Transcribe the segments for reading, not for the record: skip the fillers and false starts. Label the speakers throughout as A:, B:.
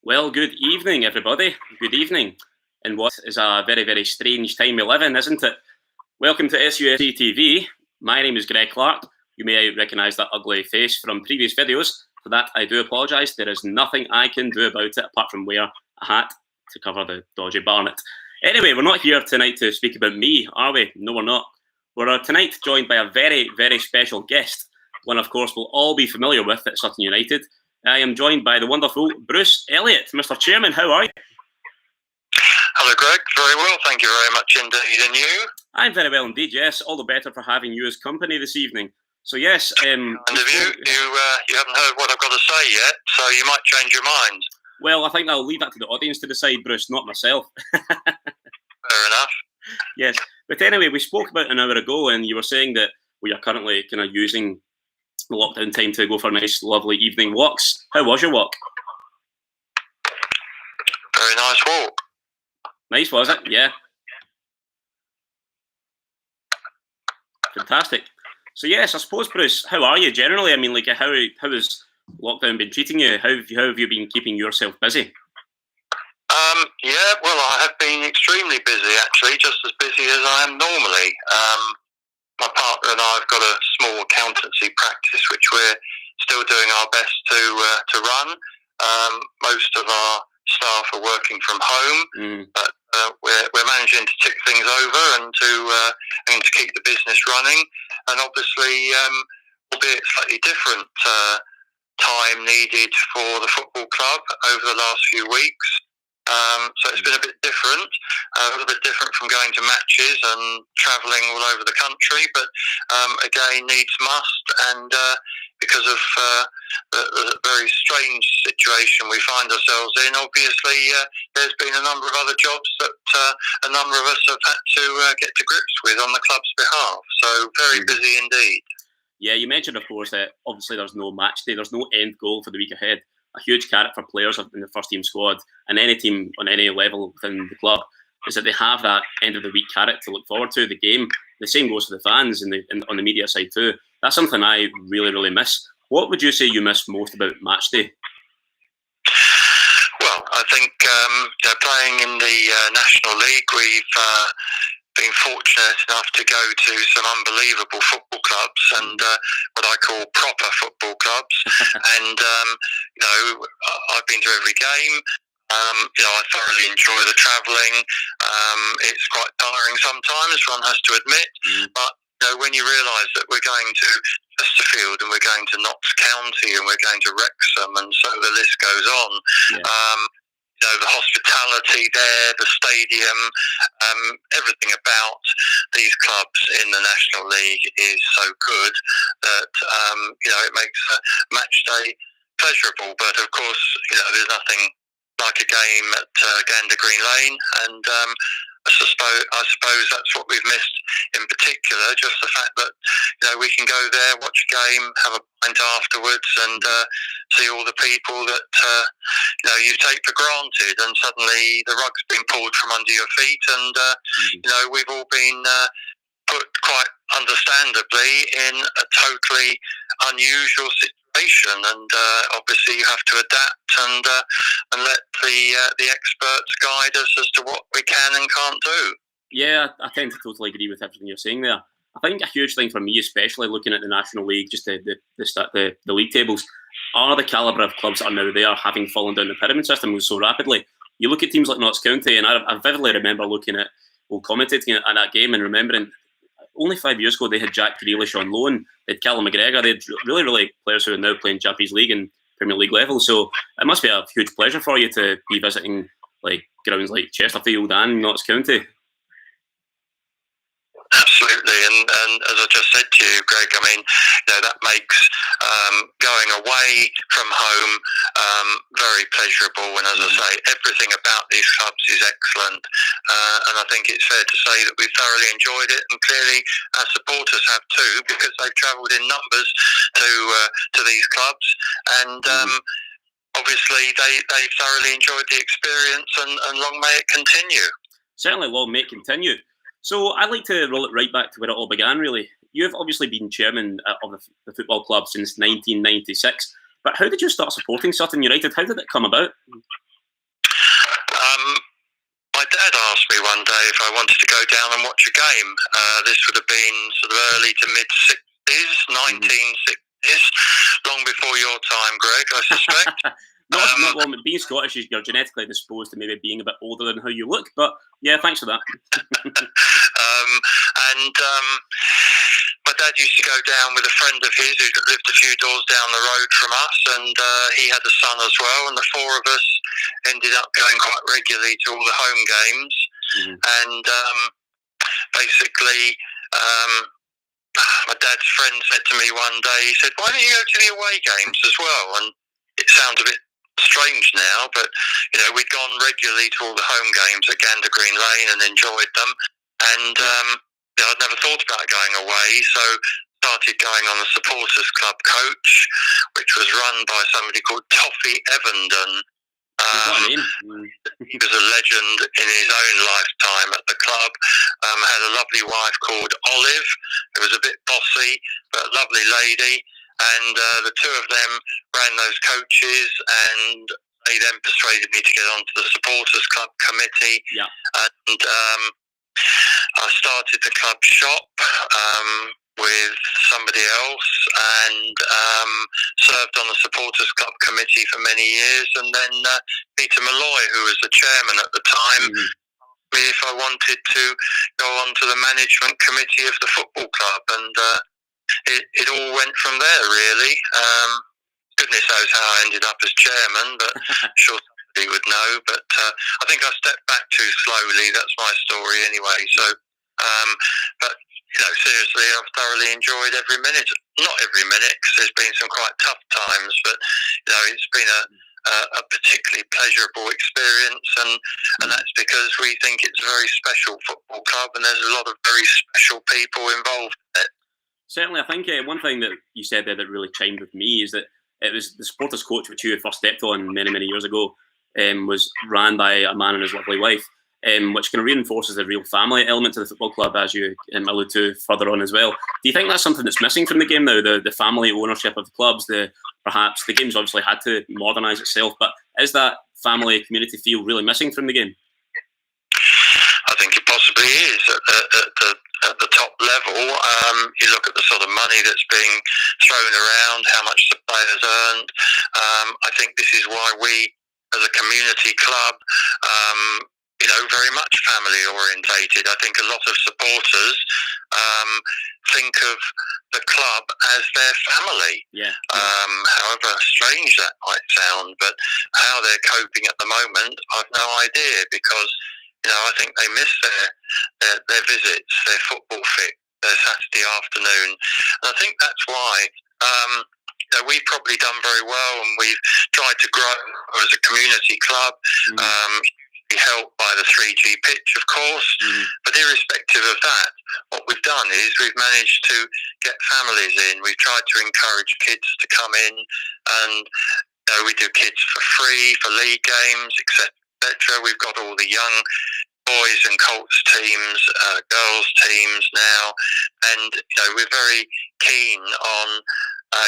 A: Well, good evening, everybody. Good evening. In what is a very, very strange time we live in, isn't it? Welcome to SUFCtv. My name is Greg Clark. You may recognise that ugly face from previous videos. For that, I do apologise. There is nothing I can do about it apart from wear a hat to cover the dodgy barnet. Anyway, we're not here tonight to speak about me, are we? No, we're not. We're tonight joined by a very, very special guest. One, of course, we'll all be familiar with at Sutton United. I am joined by the wonderful Bruce Elliott. Mr. Chairman, how are you?
B: Hello, Greg. Very well, thank you very much indeed. And you?
A: I'm very well indeed, yes. All the better for having you as company this evening. So, yes.
B: And of you haven't heard what I've got to say yet, so you might change your mind.
A: Well, I think I'll leave that to the audience to decide, Bruce, not myself.
B: Fair enough.
A: Yes. But anyway, we spoke about an hour ago, and you were saying that we are currently kind of using the lockdown time to go for nice, lovely evening walks. How was your walk?
B: Very nice walk.
A: Nice, was it? Yeah. Fantastic. So yes, I suppose, Bruce, how are you generally? I mean, like, how has lockdown been treating you? How have you been keeping yourself busy?
B: Yeah, well, I have been extremely busy, actually, just as busy as I am normally. My partner and I have got a small accountancy practice, which we're still doing our best to run. Most of our staff are working from home, but we're managing to tick things over and to keep the business running. And obviously, albeit slightly different time needed for the football club over the last few weeks. So it's been a bit different, a little bit different from going to matches and travelling all over the country, but again, needs must, and because of the very strange situation we find ourselves in, obviously there's been a number of other jobs that a number of us have had to get to grips with on the club's behalf, so very busy indeed.
A: Yeah, you mentioned, of course, that obviously there's no match day, there's no end goal for the week ahead. A huge carrot for players in the first team squad and any team on any level within the club is that they have that end of the week carrot to look forward to, the game. The same goes for the fans and on the media side too. That's something I really, really miss. What would you say you miss most about match day?
B: Well, I think playing in the National League, we've been fortunate enough to go to some unbelievable football clubs and what I call proper football clubs. And, I've been to every game. I thoroughly enjoy the travelling. It's quite tiring sometimes, one has to admit. But when you realise that we're going to Chesterfield and we're going to Notts County and we're going to Wrexham, and so the list goes on. Yeah. The hospitality there, the stadium, everything about these clubs in the National League is so good that, it makes a match day pleasurable. But of course, there's nothing like a game at Gander Green Lane, and I suppose that's what we've missed in particular, just the fact that we can go there, watch a game, have a pint afterwards, and see all the people that you take for granted, and suddenly the rug's been pulled from under your feet, and we've all been put quite understandably in a totally unusual situation, and obviously you have to adapt and let the experts guide us as to what we can and can't do.
A: Yeah, I tend to totally agree with everything you're saying there. I think a huge thing for me, especially looking at the National League, just the league tables, are the calibre of clubs that are now there, having fallen down the pyramid system so rapidly. You look at teams like Notts County, and I vividly remember looking at, commentating at that game and remembering only 5 years ago they had Jack Grealish on loan, they had Callum McGregor, they had really, really players who are now playing Champions League and Premier League level. So it must be a huge pleasure for you to be visiting like grounds like Chesterfield and Notts County.
B: Absolutely, and as I just said to you, Greg, I mean, that makes going away from home very pleasurable. And as I say, everything about these clubs is excellent, and I think it's fair to say that we've thoroughly enjoyed it, and clearly our supporters have too, because they've travelled in numbers to these clubs, and obviously they've thoroughly enjoyed the experience, and long may it continue.
A: Certainly, long may it continue. So I'd like to roll it right back to where it all began, really. You've obviously been chairman of the football club since 1996, but how did you start supporting Sutton United? How did it come about?
B: one day if I wanted to go down and watch a game. This would have been sort of early to mid-60s, 1960s, long before your time, Greg, I suspect.
A: Not well, being Scottish, you're genetically disposed to maybe being a bit older than how you look, but yeah, thanks for that.
B: My dad used to go down with a friend of his who lived a few doors down the road from us, and he had a son as well, and the four of us ended up going quite regularly to all the home games. And basically, my dad's friend said to me one day, he said, "Why don't you go to the away games as well?" And it sounds a bit strange now, but we'd gone regularly to all the home games at Gander Green Lane and enjoyed them. And I'd never thought about going away, so started going on the supporters club coach, which was run by somebody called Toffee Evenden. He was a legend in his own lifetime at the club. Had a lovely wife called Olive, who was a bit bossy, but a lovely lady. And the two of them ran those coaches, and they then persuaded me to get onto the supporters club committee. And I started the club shop with somebody else, and served on the supporters club committee for many years. And then Peter Malloy, who was the chairman at the time, me if I wanted to go on to the management committee of the football club, and it all went from there, really. Goodness knows how I ended up as chairman, but I'm sure somebody would know. But I think I stepped back too slowly. That's my story anyway. So, but seriously, I've thoroughly enjoyed every minute. Not every minute, because there's been some quite tough times, but it's been a particularly pleasurable experience, and that's because we think it's a very special football club, and there's a lot of very special people involved in it.
A: Certainly, I think one thing that you said there that really chimed with me is that it was the supporters coach which you first stepped on many, many years ago, was ran by a man and his lovely wife, which kind of reinforces the real family element to the football club, as you allude to further on as well. Do you think that's something that's missing from the game now, the family ownership of the clubs? Perhaps the game's obviously had to modernise itself, but is that family community feel really missing from the game?
B: I think it possibly is at the top level. You look at the sort of money that's being thrown around, how much the players earned. I think this is why we, as a community club, very much family orientated. I think a lot of supporters think of the club as their family. However strange that might sound, but how they're coping at the moment, I've no idea, because I think they miss their visits, their football fit, their Saturday afternoon. And I think that's why we've probably done very well, and we've tried to grow as a community club, helped by the 3G pitch, of course. But irrespective of that, what we've done is we've managed to get families in. We've tried to encourage kids to come in, and we do kids for free for league games, etc. We've got all the young boys and Colts teams, girls teams now, and we're very keen on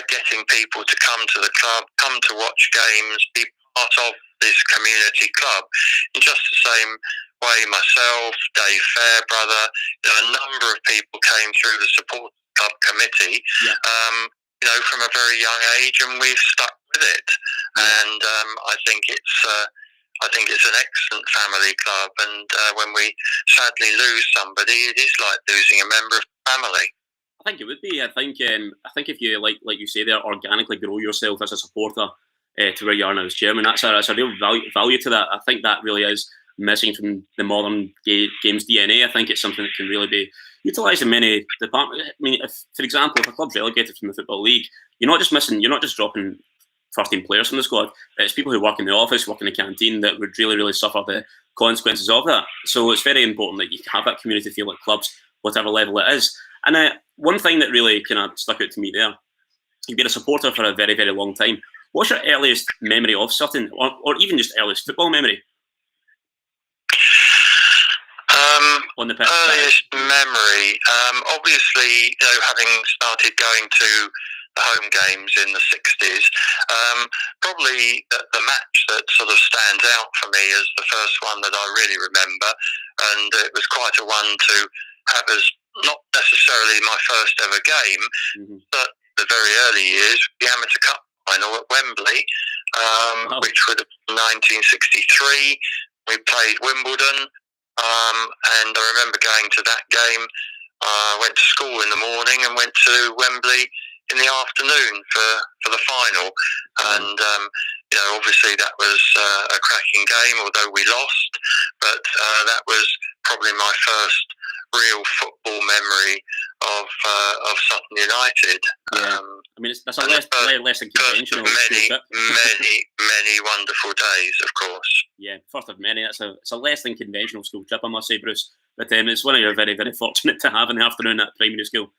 B: getting people to come to the club, come to watch games, be part of this community club. In just the same way, myself, Dave Fairbrother, a number of people came through the support club committee, from a very young age, and we've stuck with it. And I think it's an excellent family club, and when we sadly lose somebody, it is like losing a member of the family.
A: I think it would be. I think if you like you say there, organically grow yourself as a supporter to where you are now as chairman, that's a real value to that. I think that really is missing from the modern game's DNA. I think it's something that can really be utilised in many departments. I mean, for example, if a club's relegated from the Football League, you're not just dropping first-team players from the squad. It's people who work in the office, work in the canteen, that would really, really suffer the consequences of that. So it's very important that you have that community feel at clubs, whatever level it is. And one thing that really kind of stuck out to me there, you've been a supporter for a very, very long time. What's your earliest memory of Sutton, or even just earliest football memory? On the pitch.
B: Earliest memory, obviously, having started going to the home games in the 60s, probably the match that sort of stands out for me as the first one that I really remember and it was quite a one to have as not necessarily my first ever game, but the very early years, the Amateur Cup final at Wembley, which would have been 1963. We played Wimbledon, and I remember going to that game. I went to school in the morning and went to Wembley in the afternoon for the final, and obviously that was a cracking game, although we lost, but that was probably my first real football memory of Sutton United.
A: Yeah. I mean, that's a less than conventional.
B: Many wonderful days, of course.
A: Yeah, first of many. It's a less than conventional school trip, I must say, Bruce. But it's one you're very, very fortunate to have in the afternoon at primary school.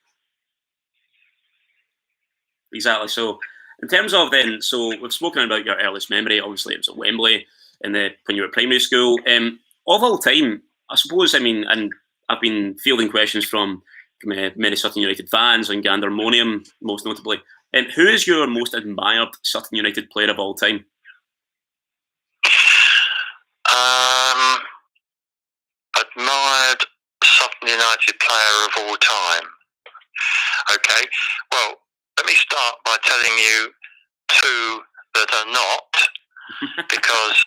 A: Exactly. So, in terms of then, so we've spoken about your earliest memory. Obviously, it was at Wembley when you were at primary school. Of all time, I suppose. I mean, and I've been fielding questions from many Sutton United fans on Gandharmonium, most notably. Who is your most admired Sutton United player of all time?
B: Admired Sutton United player of all time. Okay, well, let me start by telling you two that are not, because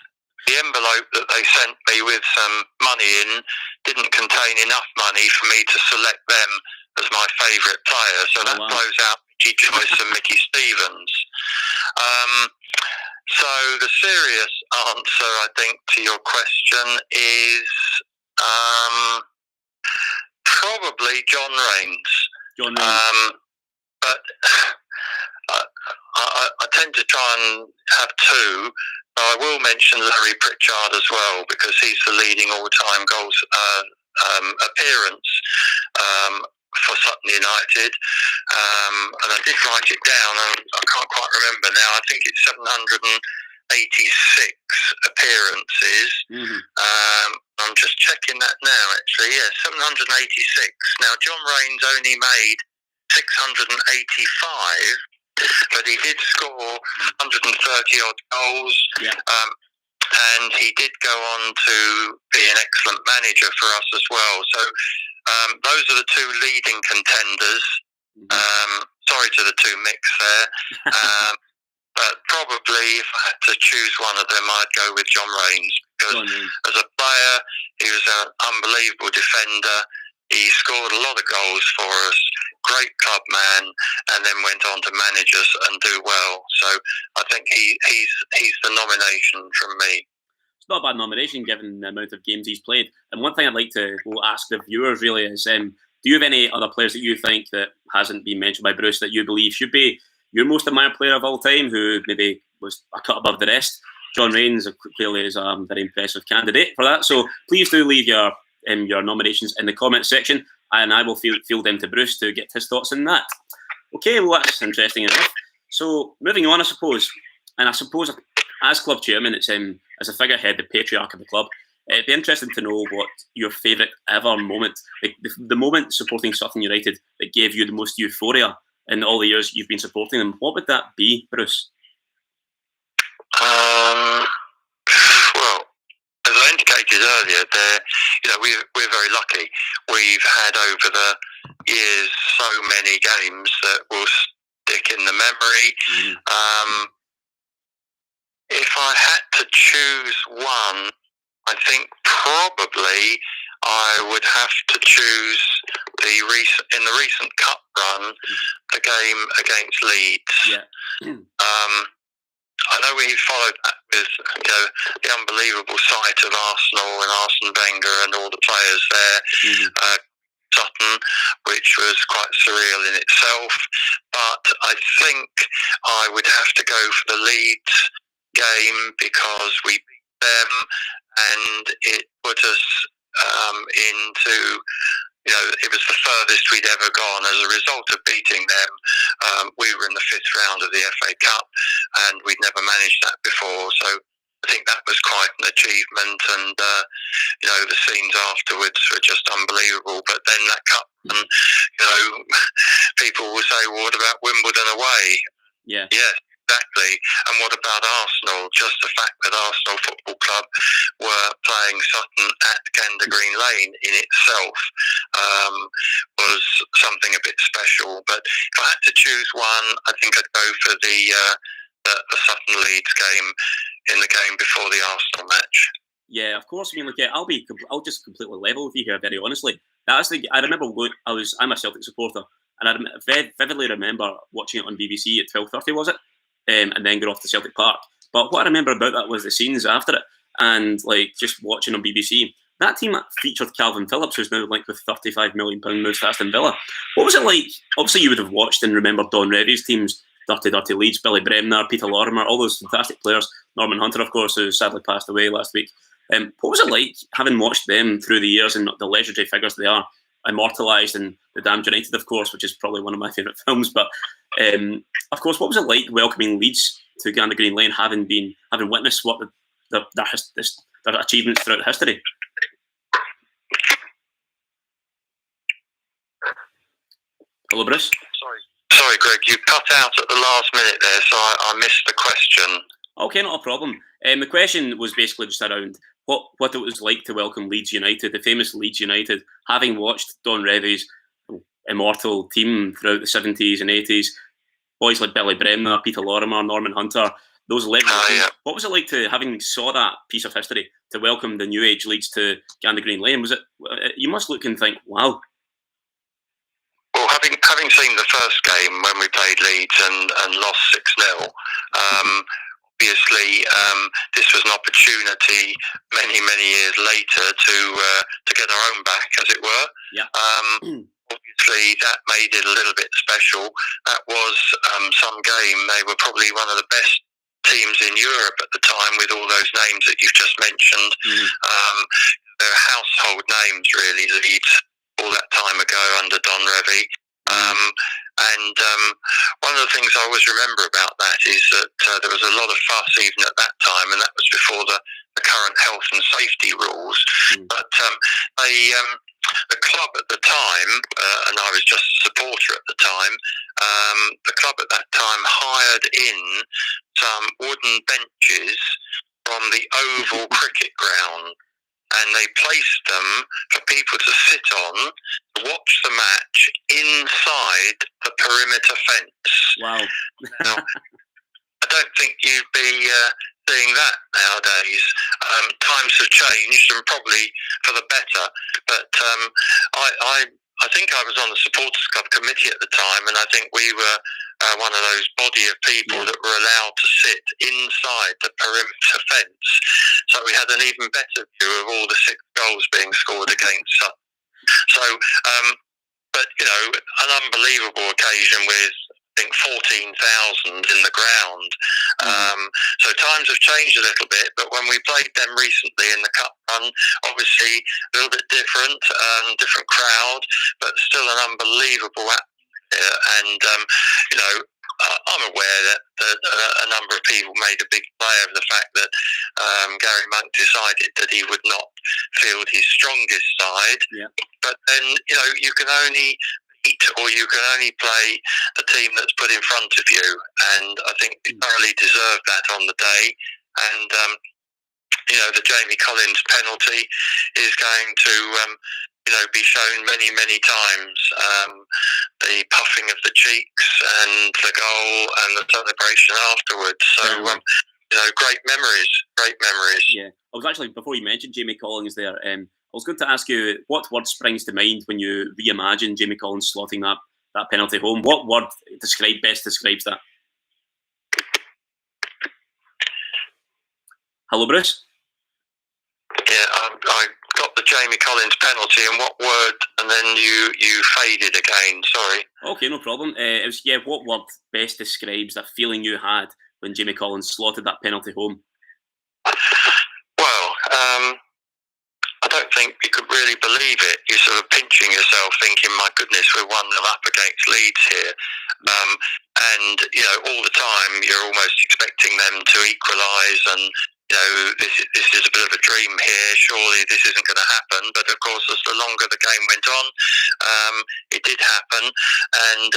B: the envelope that they sent me with some money in didn't contain enough money for me to select them as my favourite player. So that blows out Mickey Joyce and Mickey Stevens. So the serious answer, I think, to your question is probably John Raines. But I tend to try and have two. I will mention Larry Pritchard as well, because he's the leading all-time goals appearance for Sutton United. And I did write it down, and I can't quite remember now. I think it's 786 appearances. I'm just checking that now, actually. Yeah, 786. Now, John Raines only made 685, but he did score 130 odd goals. And he did go on to be an excellent manager for us as well. So those are the two leading contenders. Sorry to the two Micks there. But probably if I had to choose one of them, I'd go with John Raines, because as a player, he was an unbelievable defender. He scored a lot of goals for us, great club man, and then went on to manage us and do well. So I think he's the nomination from me.
A: It's not a bad nomination given the amount of games he's played. And one thing I'd like to ask the viewers really is, do you have any other players that you think that hasn't been mentioned by Bruce that you believe should be your most admired player of all time, who maybe was a cut above the rest? John Raines clearly is a very impressive candidate for that. So please do leave your nominations in the comments section, and I will field them to Bruce to get his thoughts on that. Okay, well, that's interesting enough. So moving on, I suppose as club chairman, it's as a figurehead, the patriarch of the club, it'd be interesting to know what your favourite ever moment, the moment supporting Sutton United that gave you the most euphoria in all the years you've been supporting them. What would that be, Bruce?
B: Well, as I indicated earlier, we're very lucky. We've had over the years so many games that will stick in the memory. If I had to choose one, I think probably I would have to choose in the recent cup run, the game against Leeds. I know we followed that with the unbelievable sight of Arsenal and Arsene Wenger and all the players there. Sutton, which was quite surreal in itself. But I think I would have to go for the Leeds game, because we beat them and it put us into, it was the furthest we'd ever gone. As a result of beating them, we were in the 5th round of the FA Cup, and we'd never managed that before. So I think that was quite an achievement, and the scenes afterwards were just unbelievable. But then that cup, and people will say, well, what about Wimbledon away?
A: Yes,
B: exactly. And what about Arsenal? Just the fact that Arsenal Football Club were playing Sutton at Gander Green Lane in itself was something a bit special. But if I had to choose one, I think I'd go for the Sutton Leeds game in the game before the Arsenal match.
A: Yeah, of course. I mean, look, I'll just completely level with you here, very honestly. I remember I'm a Celtic supporter, and I vividly remember watching it on BBC at 12:30, was it? And then going off to Celtic Park. But what I remember about that was the scenes after it, and like just watching on BBC. That team featured Calvin Phillips, who's now linked with £35 million moves to Aston Villa. What was it like? Obviously, you would have watched and remembered Don Revie's teams, Dirty Leeds, Billy Bremner, Peter Lorimer, all those fantastic players. Norman Hunter, of course, who sadly passed away last week. What was it like having watched them through the years and the legendary figures they are, immortalised in The Damned United, of course, which is probably one of my favourite films. But of course, what was it like welcoming Leeds to Gander Green Lane, having witnessed what their achievements throughout history? Hello, Bruce.
B: Sorry, Greg. You cut out at the last minute there, so I missed the question.
A: Okay, not a problem. The question was basically just around what it was like to welcome Leeds United, the famous Leeds United, having watched Don Revie's immortal team throughout the 70s and 80s, boys like Billy Bremner, Peter Lorimer, Norman Hunter, those legendary teams. What was it like to, having saw that piece of history, to welcome the new age Leeds to Gander Green Lane? Was it? You must look and think, wow.
B: Well, having seen the first game when we played Leeds and lost 6-0, obviously this was an opportunity many years later to get our own back, as it were.
A: Yeah.
B: Obviously that made it a little bit special. That was some game. They were probably one of the best teams in Europe at the time, with all those names that you've just mentioned. They're household names, really, Leeds, all that time ago under Don Revie. And one of the things I always remember about that is that there was a lot of fuss even at that time, and that was before the current health and safety rules. But the club at the time, and I was just a supporter at the time, the club at that time hired in some wooden benches from the oval cricket ground, and they placed them for people to sit on to watch the match inside the perimeter fence.
A: Wow.
B: Now, I don't think you'd be seeing that nowadays. Times have changed, and probably for the better. But I think I was on the supporters club committee at the time, and I think we were one of those body of people that were allowed to sit inside the perimeter fence. So we had an even better view of all the 6 goals being scored against Sutton. So, but you know, an unbelievable occasion with, I think, 14,000 in the ground. So times have changed a little bit, but when we played them recently in the cup run, obviously a little bit different crowd, but still an unbelievable atmosphere. And you know, I'm aware that a number of people made a big play of the fact that Gary Monk decided that he would not field his strongest side. Yeah. But then, you know, you can only beat, or you can only play the team that's put in front of you. And I think we thoroughly deserved that on the day. And you know, the Jamie Collins penalty is going to be shown many times. The puffing of the cheeks and the goal and the celebration afterwards. So, great memories.
A: Yeah, I was actually, before you mentioned Jamie Collins there, I was going to ask you, what word springs to mind when you reimagine Jamie Collins slotting that penalty home? What word best describes that? Hello, Bruce?
B: Yeah, I got the Jamie Collins penalty, and what word? And then you faded again. Sorry.
A: Okay, no problem. It was what word best describes that feeling you had when Jamie Collins slotted that penalty home?
B: Well, I don't think you could really believe it. You're sort of pinching yourself, thinking, "My goodness, we're 1-0 up against Leeds here," and you know, all the time you're almost expecting them to equalise and. You know, this is a bit of a dream here. Surely this isn't going to happen. But of course, as the longer the game went on, it did happen. And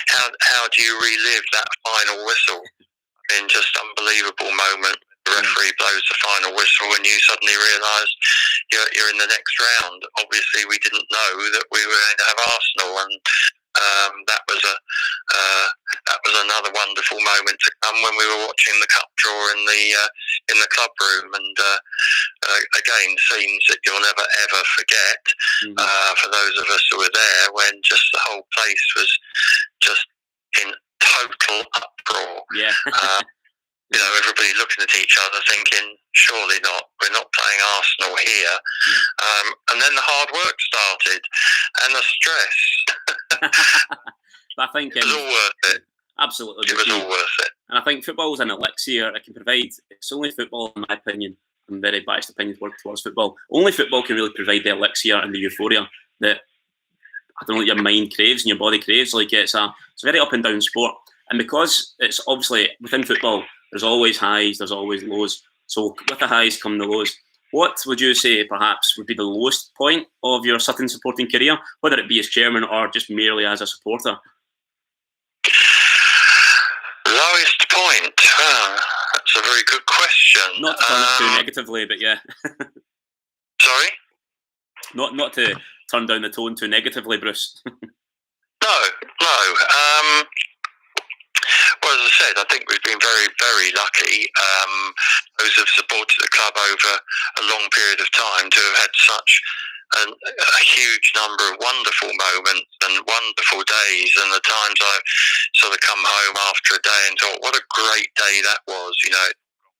B: how do you relive that final whistle? In just unbelievable moment. The referee blows the final whistle and you suddenly realise you're in the next round. Obviously, we didn't know that we were going to have Arsenal, and that was another wonderful moment to come when we were watching the cup draw in the club room, and again, scenes that you'll never ever forget. For those of us who were there, when just the whole place was just in total uproar.
A: Yeah.
B: Everybody looking at each other thinking, surely not, we're not playing Arsenal here. And then the hard work started and the stress.
A: I think
B: it was all worth it.
A: Absolutely.
B: It was all worth it.
A: And I think football is an elixir. It can provide, it's only football, in my opinion, I'm very biased opinion towards football. Only football can really provide the elixir and the euphoria that, I don't know, your mind craves and your body craves. Like it's a very up and down sport. And because it's obviously within football, there's always highs, there's always lows. So with the highs come the lows. What would you say perhaps would be the lowest point of your Sutton supporting career, whether it be as chairman or just merely as a supporter?
B: Lowest point? That's a very good question.
A: Not to turn it too negatively, but yeah.
B: Sorry?
A: Not to turn down the tone too negatively, Bruce.
B: No. Well, as I said, I think we've been very, very lucky, those who have supported the club over a long period of time, to have had such a huge number of wonderful moments and wonderful days, and the times I've sort of come home after a day and thought, what a great day that was.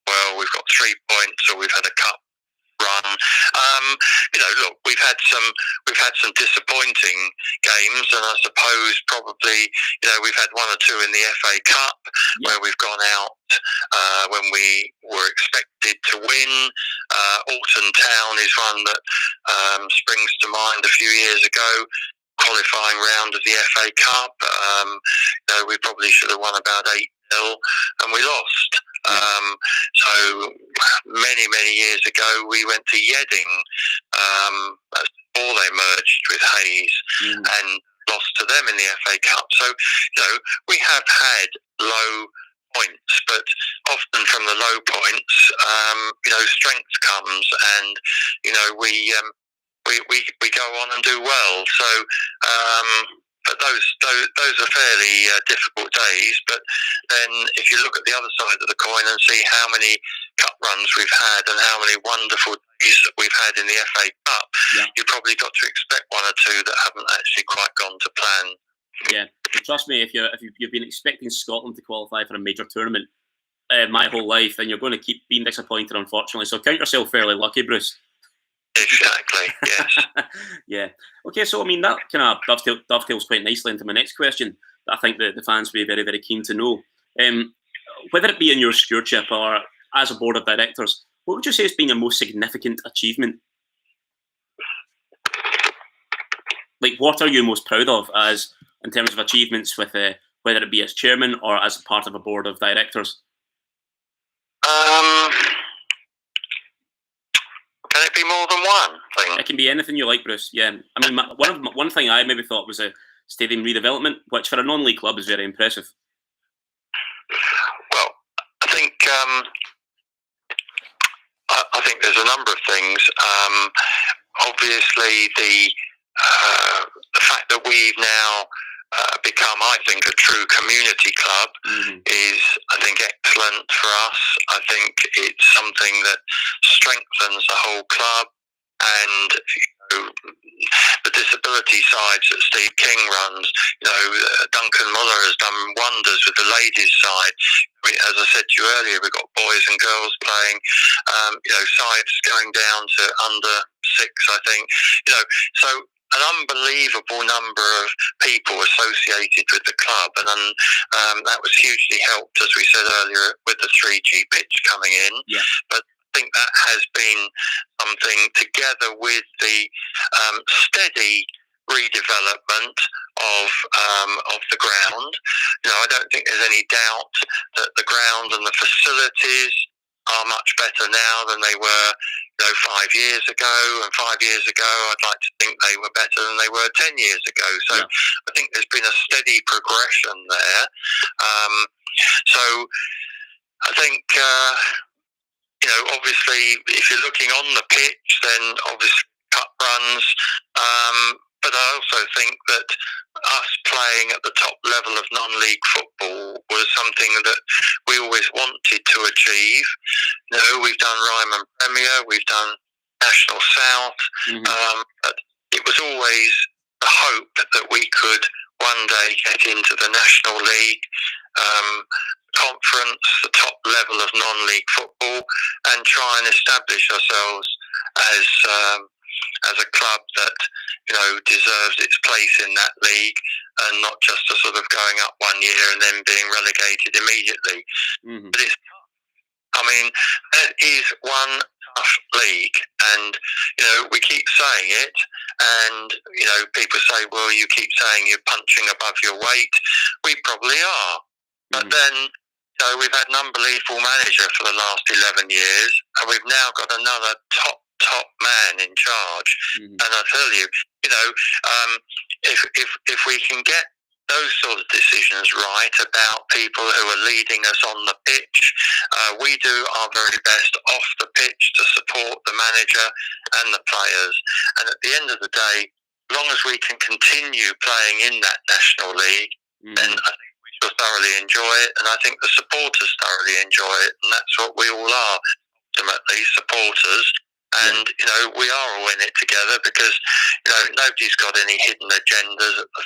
B: Well, we've got 3 points, or we've had a cup run. Look, we've had some disappointing games, and I suppose probably we've had 1 or 2 in the FA Cup where we've gone out when we were expected to win. Alton Town is one that springs to mind a few years ago. Qualifying round of the FA Cup, we probably should have won about 8-0, and we lost. So many years ago, we went to Yeading before they merged with Hayes, and lost to them in the FA Cup. So we have had low points, but often from the low points, strength comes, and we go on and do well. So, but those are fairly difficult days. But then, if you look at the other side of the coin and see how many cup runs we've had and how many wonderful days that we've had in the FA Cup, you've probably got to expect 1 or 2 that haven't actually quite gone to plan.
A: Yeah, but trust me, if you've been expecting Scotland to qualify for a major tournament my whole life, then you're going to keep being disappointed, unfortunately. So count yourself fairly lucky, Bruce.
B: Exactly, yes.
A: Yeah. Okay, so I mean, that kind of dovetails quite nicely into my next question that I think that the fans will be very, very keen to know. Whether it be in your stewardship or as a board of directors, what would you say has been your most significant achievement? Like, what are you most proud of as in terms of achievements with whether it be as chairman or as part of a board of directors?
B: Can it be more than one thing?
A: It can be anything you like, Bruce. Yeah, I mean, one thing I maybe thought was a stadium redevelopment, which for a non-league club is very impressive.
B: Well, I think there's a number of things. Obviously, the fact that we've now become, I think, a true community club is, I think, excellent for us. I think it's something that strengthens the whole club, and the disability sides that Steve King runs. Duncan Muller has done wonders with the ladies' side. As I said to you earlier, we've got boys and girls playing. Sides going down to under 6, I think. So an unbelievable number of people associated with the club, and that was hugely helped, as we said earlier, with the 3G pitch coming in. Yeah. But I think that has been something, together with the steady redevelopment of the ground. I don't think there's any doubt that the ground and the facilities are much better now than they were 5 years ago, and 5 years ago I'd like to think they were better than they were 10 years ago. So I think there's been a steady progression there. So I think, obviously if you're looking on the pitch, then obviously cup runs, but I also think that us playing at the top level of non-league football was something that we always wanted to achieve. We've done Ryman Premier, we've done National South, but it was always the hope that we could one day get into the National League conference, the top level of non-league football, and try and establish ourselves as a club that deserves its place in that league, and not just a sort of going up one year and then being relegated immediately. But that is one tough league, and we keep saying it, and people say, well, you keep saying you're punching above your weight. We probably are, but then we've had an unbelievable manager for the last 11 years, and we've now got another top man in charge. And I tell you, if we can get those sort of decisions right about people who are leading us on the pitch, we do our very best off the pitch to support the manager and the players. And at the end of the day, as long as we can continue playing in that National League, then I think we shall thoroughly enjoy it, and I think the supporters thoroughly enjoy it, and that's what we all are, ultimately, supporters. And, we are all in it together, because, nobody's got any hidden agendas at the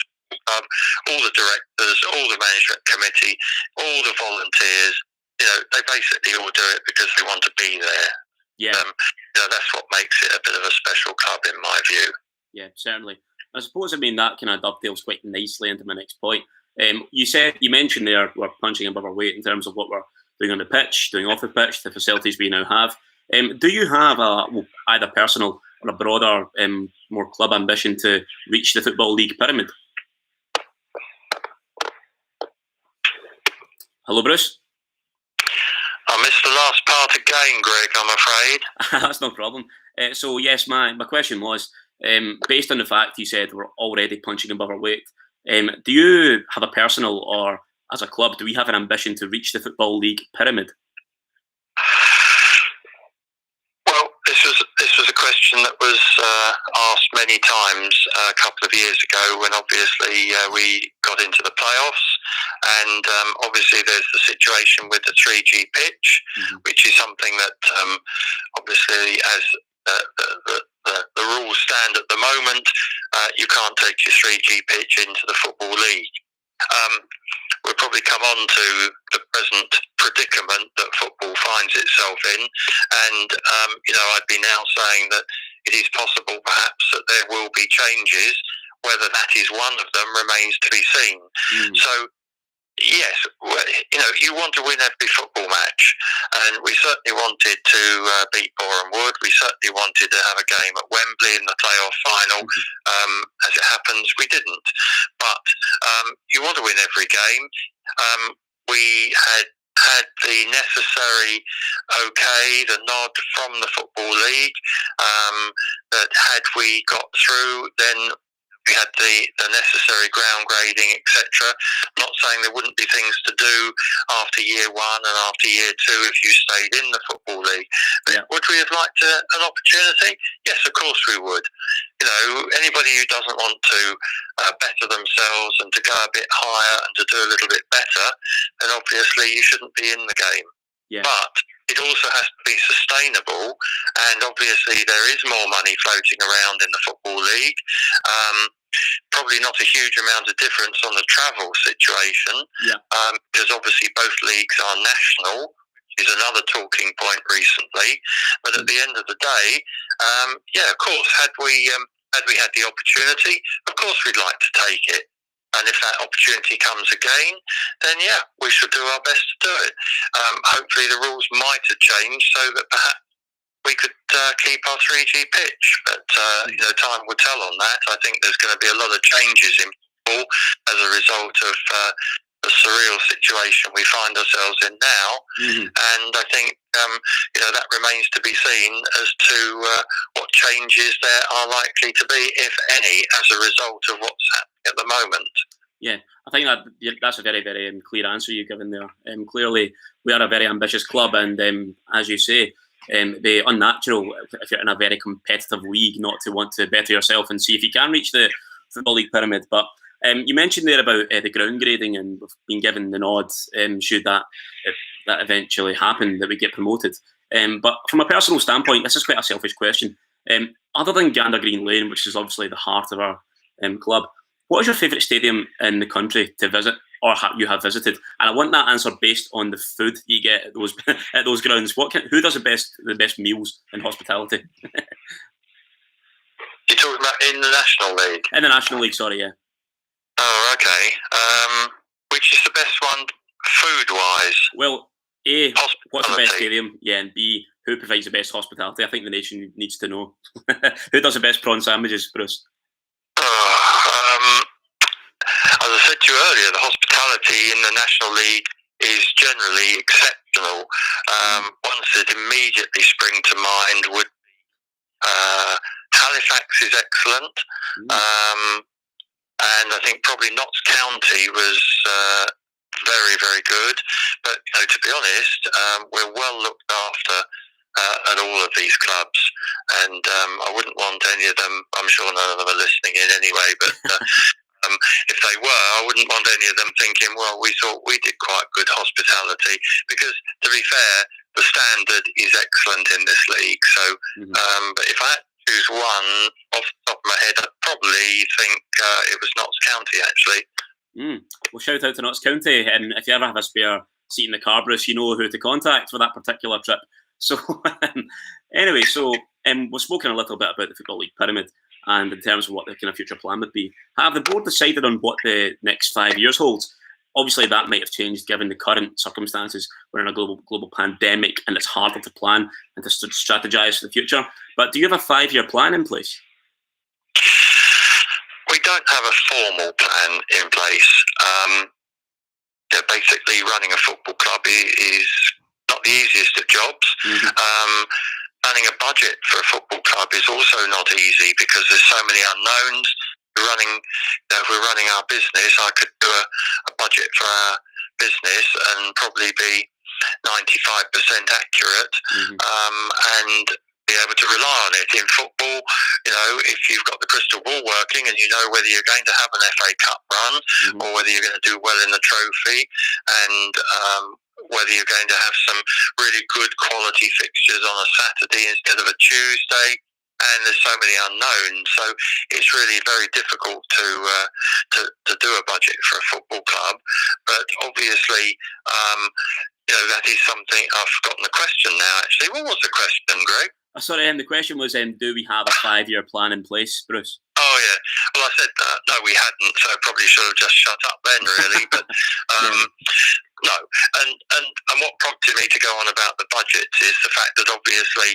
B: club. All the directors, all the management committee, all the volunteers, they basically all do it because they want to be there. That's what makes it a bit of a special club, in my view.
A: Yeah, certainly. I suppose, that kind of dovetails quite nicely into my next point. You mentioned there we're punching above our weight in terms of what we're doing on the pitch, doing off the pitch, the facilities we now have. Do you have either personal or a broader, more club ambition to reach the Football League pyramid? Hello, Bruce?
B: I missed the last part again, Greg, I'm afraid.
A: That's no problem. So, yes, my question was, based on the fact you said we're already punching above our weight, do you have a personal, or as a club, do we have an ambition to reach the Football League pyramid?
B: This was a question that was asked many times a couple of years ago, when obviously we got into the playoffs, and obviously there's the situation with the 3G pitch, which is something that obviously, as the rules stand at the moment, you can't take your 3G pitch into the Football League. We'll probably come on to the present predicament that football finds itself in, and I'd be now saying that it is possible perhaps that there will be changes. Whether that is one of them remains to be seen. So yes, you want to win every football match, and we certainly wanted to beat Boreham Wood. We certainly wanted to have a game at Wembley in the playoff final. As it happens, we didn't. But you want to win every game. We had the necessary the nod from the Football League, that had we got through, then we had the necessary ground grading, etc. Not saying there wouldn't be things to do after year one and after year two if you stayed in the Football League. But would we have liked an opportunity? Yes, of course we would. Anybody who doesn't want to better themselves and to go a bit higher and to do a little bit better, then obviously you shouldn't be in the game. But it also has to be sustainable, and obviously there is more money floating around in the Football League. Probably not a huge amount of difference on the travel situation, because obviously both leagues are national, which is another talking point recently. But at the end of the day, of course, had we had the opportunity, of course we'd like to take it. And if that opportunity comes again, then we should do our best to do it. Hopefully the rules might have changed so that perhaps we could keep our 3G pitch. But, time will tell on that. I think there's going to be a lot of changes in football as a result of the surreal situation we find ourselves in now. And I think that remains to be seen as to what changes there are likely to be, if any, as a result of what's happening at the moment.
A: Yeah, I think that's a very, very clear answer you've given there. Clearly, we are a very ambitious club, and as you say, the unnatural, if you're in a very competitive league, not to want to better yourself and see if you can reach the Football League pyramid. But you mentioned there about the ground grading, and we've been given the nod should that eventually happen, that we get promoted. But from a personal standpoint, this is quite a selfish question. Other than Gander Green Lane, which is obviously the heart of our club, what is your favourite stadium in the country to visit, or you have visited? And I want that answer based on the food you get at those at those grounds. Who does the best meals and hospitality?
B: You're talking about in the National League?
A: In the National League, sorry, yeah.
B: Oh, okay. Which is the best one food-wise?
A: Well, A, what's the best stadium? Yeah, and B, who provides the best hospitality? I think the nation needs to know. Who does the best prawn sandwiches, Bruce?
B: As I said to you earlier, the hospitality in the National League is generally exceptional. Ones that immediately spring to mind would Halifax is excellent, and I think probably Notts County was very, very good. But to be honest, we're well looked after at all of these clubs, and I wouldn't want any of them. I'm sure none of them are listening in anyway, but if they were, I wouldn't want any of them thinking, well, we thought we did quite good hospitality, because to be fair, the standard is excellent in this league. So, but if I had to choose one off the top of my head, I'd probably think it was Notts County, actually.
A: Well, shout out to Notts County, and if you ever have a spare seat in the car, Bruce, you know who to contact for that particular trip. So anyway, we've spoken a little bit about the Football League pyramid, and in terms of what the kind of future plan would be. Have the board decided on what the next 5 years holds? Obviously, that might have changed given the current circumstances. We're in a global pandemic, and it's harder to plan and to strategise for the future. But do you have a 5-year plan in place?
B: We don't have a formal plan in place. Basically, running a football club is not the easiest of jobs. Planning a budget for a football club is also not easy, because there's so many unknowns. If we're running our business, I could do a budget for our business and probably be 95% accurate, and be able to rely on it. In football, if you've got the crystal ball working and you know whether you're going to have an FA Cup run or whether you're going to do well in the trophy, and whether you're going to have some really good quality fixtures on a Saturday instead of a Tuesday, and there's so many unknowns. So it's really very difficult to do a budget for a football club. But obviously, that is something. I've forgotten the question now, actually. What was the question, Greg?
A: Sorry, the question was, do we have a 5-year plan in place, Bruce?
B: Oh, yeah. Well, I said no, we hadn't, so I probably should have just shut up then, really. But no. And what prompted me to go on about the budget is the fact that obviously,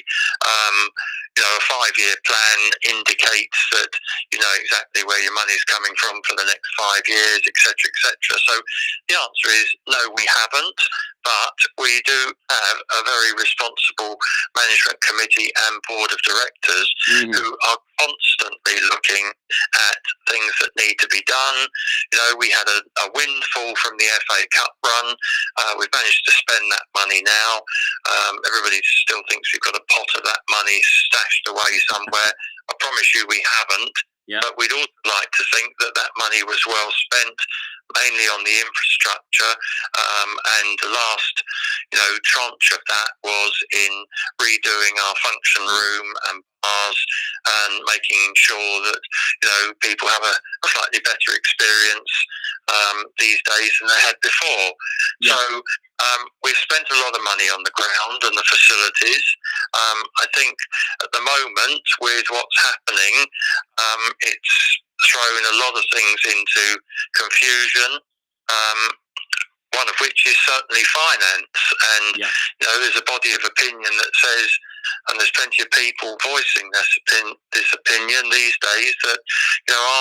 B: a 5-year plan indicates that you know exactly where your money's coming from for the next 5 years, etc., etc. So the answer is no, we haven't. But we do have a very responsible management committee and board of directors who are constantly looking at things that need to be done. We had a windfall from the FA Cup run. We've managed to spend that money now. Everybody still thinks we've got a pot of that money stashed away somewhere. I promise you we haven't. Yeah. But we'd also like to think that money was well spent, mainly on the infrastructure, and the last, tranche of that was in redoing our function room and bars and making sure that, people have a slightly better experience these days than they had before. Yeah. So we've spent a lot of money on the ground and the facilities. I think at the moment, with what's happening, it's thrown a lot of things into confusion, one of which is certainly finance. And, there's a body of opinion that says, and there's plenty of people voicing this opinion these days, that,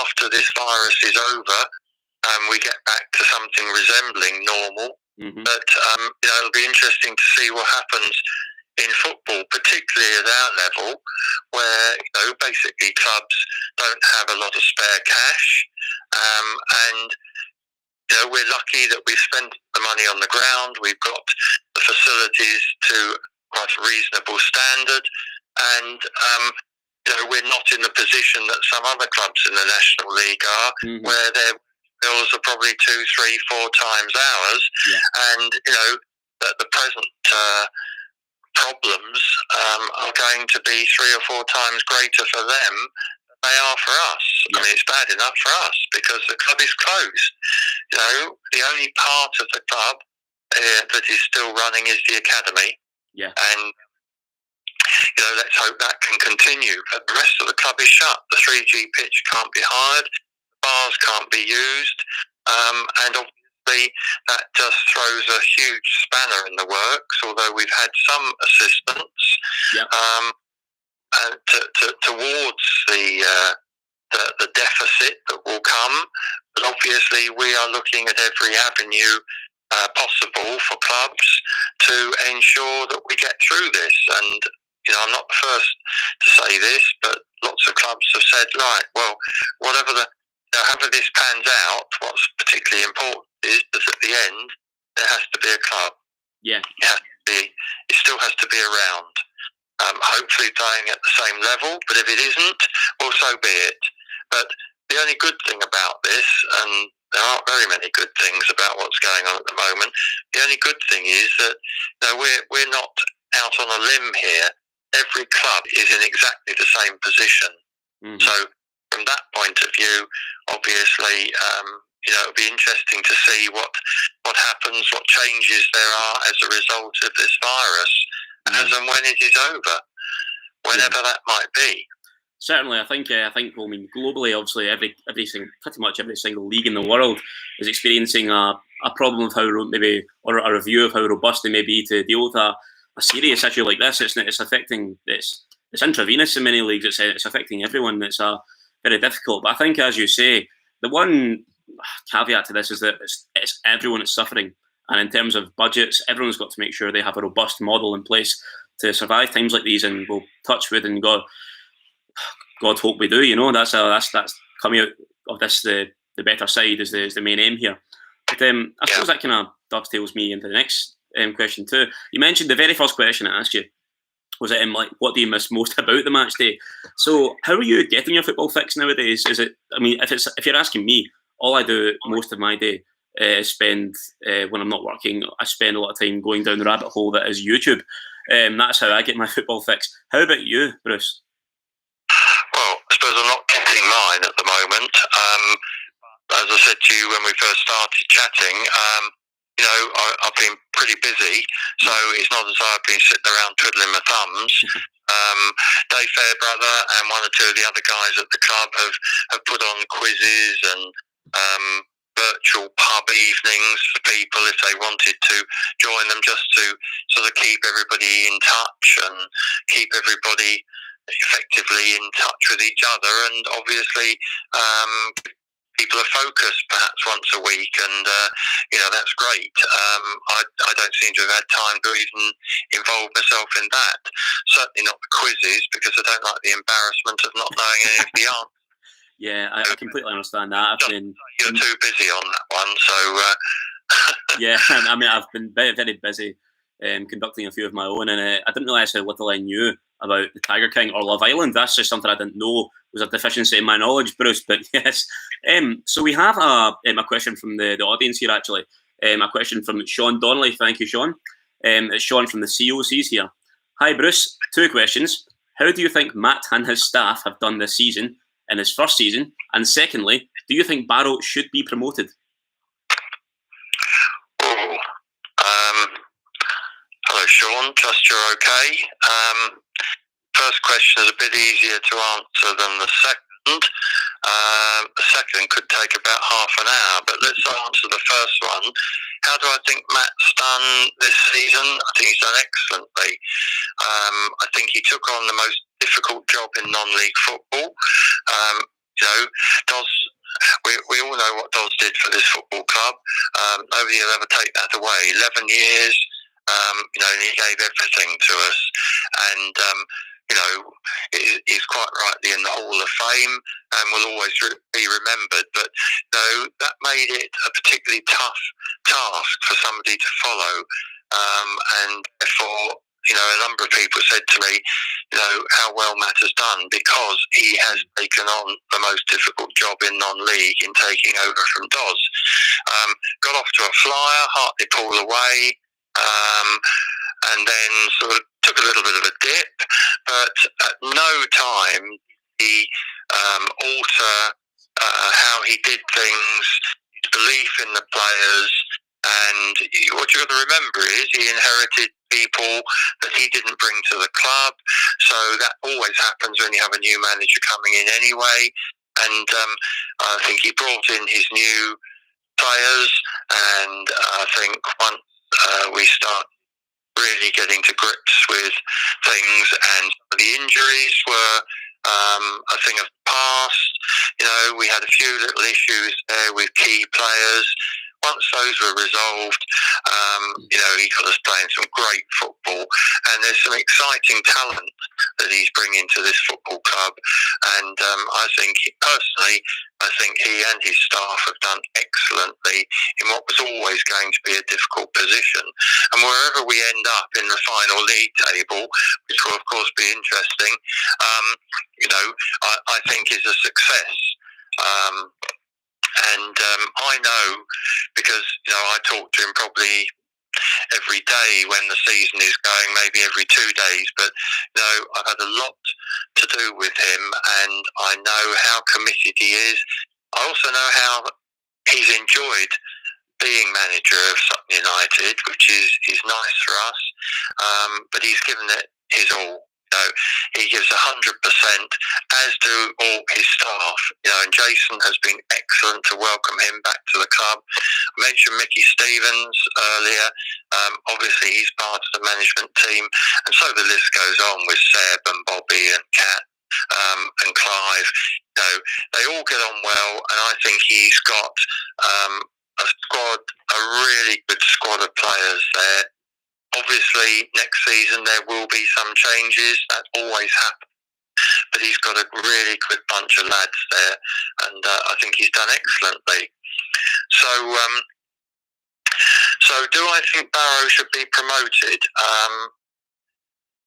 B: after this virus is over, we get back to something resembling normal.
A: Mm-hmm.
B: But it'll be interesting to see what happens in football, particularly at our level, where basically clubs don't have a lot of spare cash, and we're lucky that we've spent the money on the ground. We've got the facilities to quite a reasonable standard, and we're not in the position that some other clubs in the National League are,
A: mm-hmm.
B: where their bills are probably 2, 3, 4 times ours, and that the present problems are going to be 3 or 4 times greater for them than they are for us. I mean, it's bad enough for us because the club is closed. The only part of the club that is still running is the academy.
A: Yeah.
B: And let's hope that can continue. But the rest of the club is shut. The 3G pitch can't be hired. Bars can't be used. And obviously that just throws a huge spanner in the works, although we've had some assistance towards the deficit that will come. But obviously we are looking at every avenue possible for clubs to ensure that we get through this. And I'm not the first to say this, but lots of clubs have said, right, well, however this pans out, what's particularly important is that at the end there has to be a club.
A: Yeah,
B: it still has to be around. Hopefully playing at the same level, but if it isn't, well, so be it. But the only good thing about this, and there aren't very many good things about what's going on at the moment, the only good thing is that we're not out on a limb here. Every club is in exactly the same position.
A: Mm-hmm.
B: So from that point of view, obviously, it'll be interesting to see what happens, what changes there are as a result of this virus, as and when it is over, whenever that might be.
A: Certainly, I think globally, obviously, pretty much every single league in the world is experiencing a problem of how maybe, or a review of how robust they may be to deal with a serious issue like this. It's affecting, it's intravenous in many leagues. It's affecting everyone. It's very difficult. But I think, as you say, the one caveat to this is that it's everyone that's suffering. And in terms of budgets, everyone's got to make sure they have a robust model in place to survive times like these. And we'll touch wood and God hope we do. That's coming out of this. The better side is the main aim here. But I suppose that kind of dovetails me into the next question too. You mentioned the very first question I asked you was it what do you miss most about the match day? So how are you getting your football fix nowadays? Is it? I mean, if you're asking me, all I do most of my day is spend when I'm not working. I spend a lot of time going down the rabbit hole that is YouTube. That's how I get my football fix. How about you, Bruce?
B: Well, I suppose I'm not getting mine at the moment. As I said to you when we first started chatting, I've been pretty busy, so it's not as though I've been sitting around twiddling my thumbs. Dave Fairbrother and one or two of the other guys at the club have put on quizzes and virtual pub evenings for people if they wanted to join them, just to sort of keep everybody in touch and keep everybody effectively in touch with each other, and obviously people are focused perhaps once a week, and that's great. I don't seem to have had time to even involve myself in that. Certainly not the quizzes, because I don't like the embarrassment of not knowing any of the answers.
A: Yeah, I completely understand that.
B: You're too busy on that one, so.
A: Yeah, I mean, I've been very, very busy conducting a few of my own, and I didn't realise how little I knew about the Tiger King or Love Island. That's just something I didn't know was a deficiency in my knowledge, Bruce. But yes, so we have a question from the audience here, actually. A question from Sean Donnelly. Thank you, Sean. It's Sean from the COCs here. Hi, Bruce. 2 questions. How do you think Matt and his staff have done this season, in his first season? And secondly, do you think Barrow should be promoted?
B: Hello, Sean. Trust you're okay. First question is a bit easier to answer than the second. The second could take about half an hour, but let's answer the first one. How do I think Matt's done this season? I think he's done excellently. I think he took on the most difficult job in non-league football. we all know what Dodds did for this football club. Nobody will ever take that away. 11 years, and he gave everything to us. And, he's quite rightly in the Hall of Fame and will always be remembered. But, that made it a particularly tough task for somebody to follow. And therefore, a number of people said to me, how well Matt has done, because he has taken on the most difficult job in non-league in taking over from Dodds. Got off to a flyer, Hartley pulled away, and then sort of took a little bit of a dip, but at no time did he alter how he did things, his belief in the players. And what you've got to remember is he inherited people that he didn't bring to the club. So that always happens when you have a new manager coming in anyway. And I think he brought in his new players. And I think once we start really getting to grips with things, and the injuries were a thing of the past. We had a few little issues there with key players. Once those were resolved, he got us playing some great football, and there's some exciting talent that he's bringing to this football club. And I think he and his staff have done excellently in what was always going to be a difficult position. And wherever we end up in the final league table, which will of course be interesting, I think is a success. And I know, because I talk to him probably every day when the season is going, maybe every 2 days, but I've had a lot to do with him, and I know how committed he is. I also know how he's enjoyed being manager of Sutton United, which is nice for us, but he's given it his all. He gives 100%, as do all his staff. And Jason has been excellent to welcome him back to the club. I mentioned Mickey Stevens earlier. Obviously, he's part of the management team, and so the list goes on with Seb and Bobby and Kat and Clive. They all get on well, and I think he's got a really good squad of players there. Obviously, next season there will be some changes. That always happens. But he's got a really good bunch of lads there, and I think he's done excellently. So do I think Barrow should be promoted?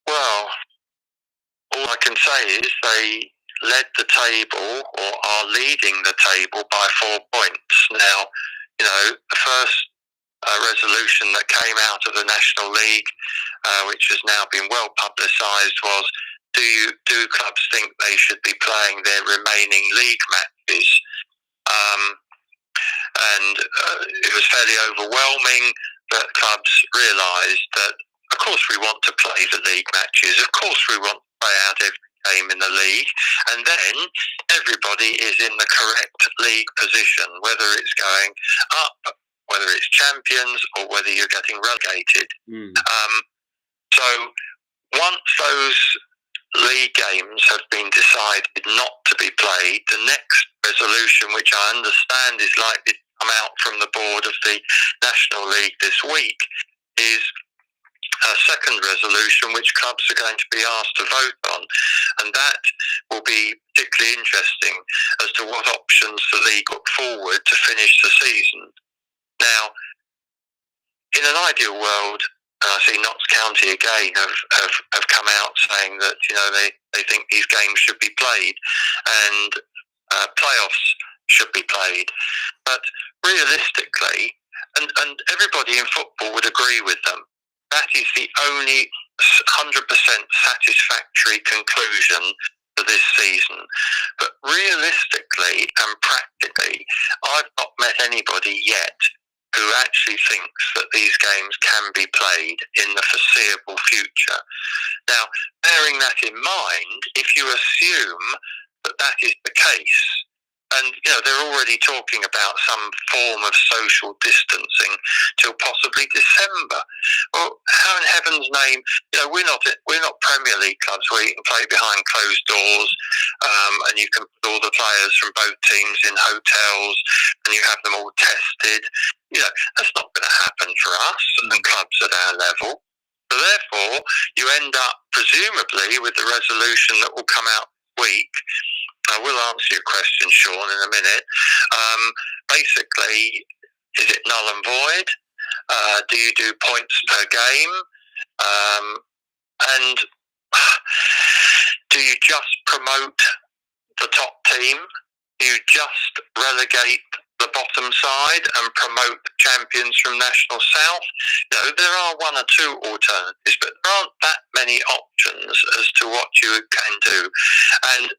B: Well, all I can say is they led the table, or are leading the table, by 4 points. Now, the first resolution that came out of the National League, which has now been well publicised, was do clubs think they should be playing their remaining league matches? And it was fairly overwhelming that clubs realised that, of course, we want to play the league matches. Of course, we want to play out every game in the league, and then everybody is in the correct league position, whether it's going up, whether it's champions, or whether you're getting relegated. So once those league games have been decided not to be played, the next resolution, which I understand is likely to come out from the board of the National League this week, is a second resolution which clubs are going to be asked to vote on, and that will be particularly interesting as to what options the league look forward to finish the season. Now, in an ideal world, I see Notts County again have come out saying that they think these games should be played, and playoffs should be played. But realistically, and everybody in football would agree with them, that is the only 100% satisfactory conclusion for this season. But realistically and practically, I've not met anybody yet who actually thinks that these games can be played in the foreseeable future. Now, bearing that in mind, if you assume that that is the case, and they're already talking about some form of social distancing till possibly December. Well, how in heaven's name? We're not Premier League clubs where you can play behind closed doors, and you can put all the players from both teams in hotels, and you have them all tested. That's not going to happen for us and clubs at our level. So therefore, you end up presumably with the resolution that will come out this week. I will answer your question, Sean, in a minute. Basically, is it null and void? Do you do points per game? And do you just promote the top team? Do you just relegate the bottom side and promote champions from National South? There are one or two alternatives, but there aren't that many options as to what you can do. And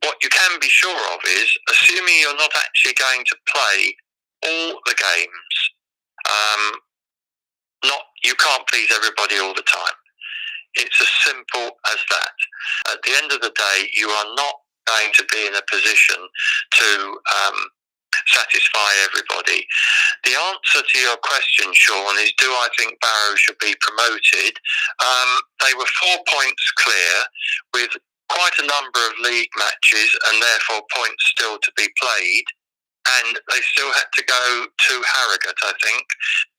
B: what you can be sure of is, assuming you're not actually going to play all the games, you can't please everybody all the time. It's as simple as that. At the end of the day, you are not going to be in a position to satisfy everybody. The answer to your question, Sean, is do I think Barrow should be promoted? They were 4 points clear with quite a number of league matches and therefore points still to be played. And they still had to go to Harrogate, I think,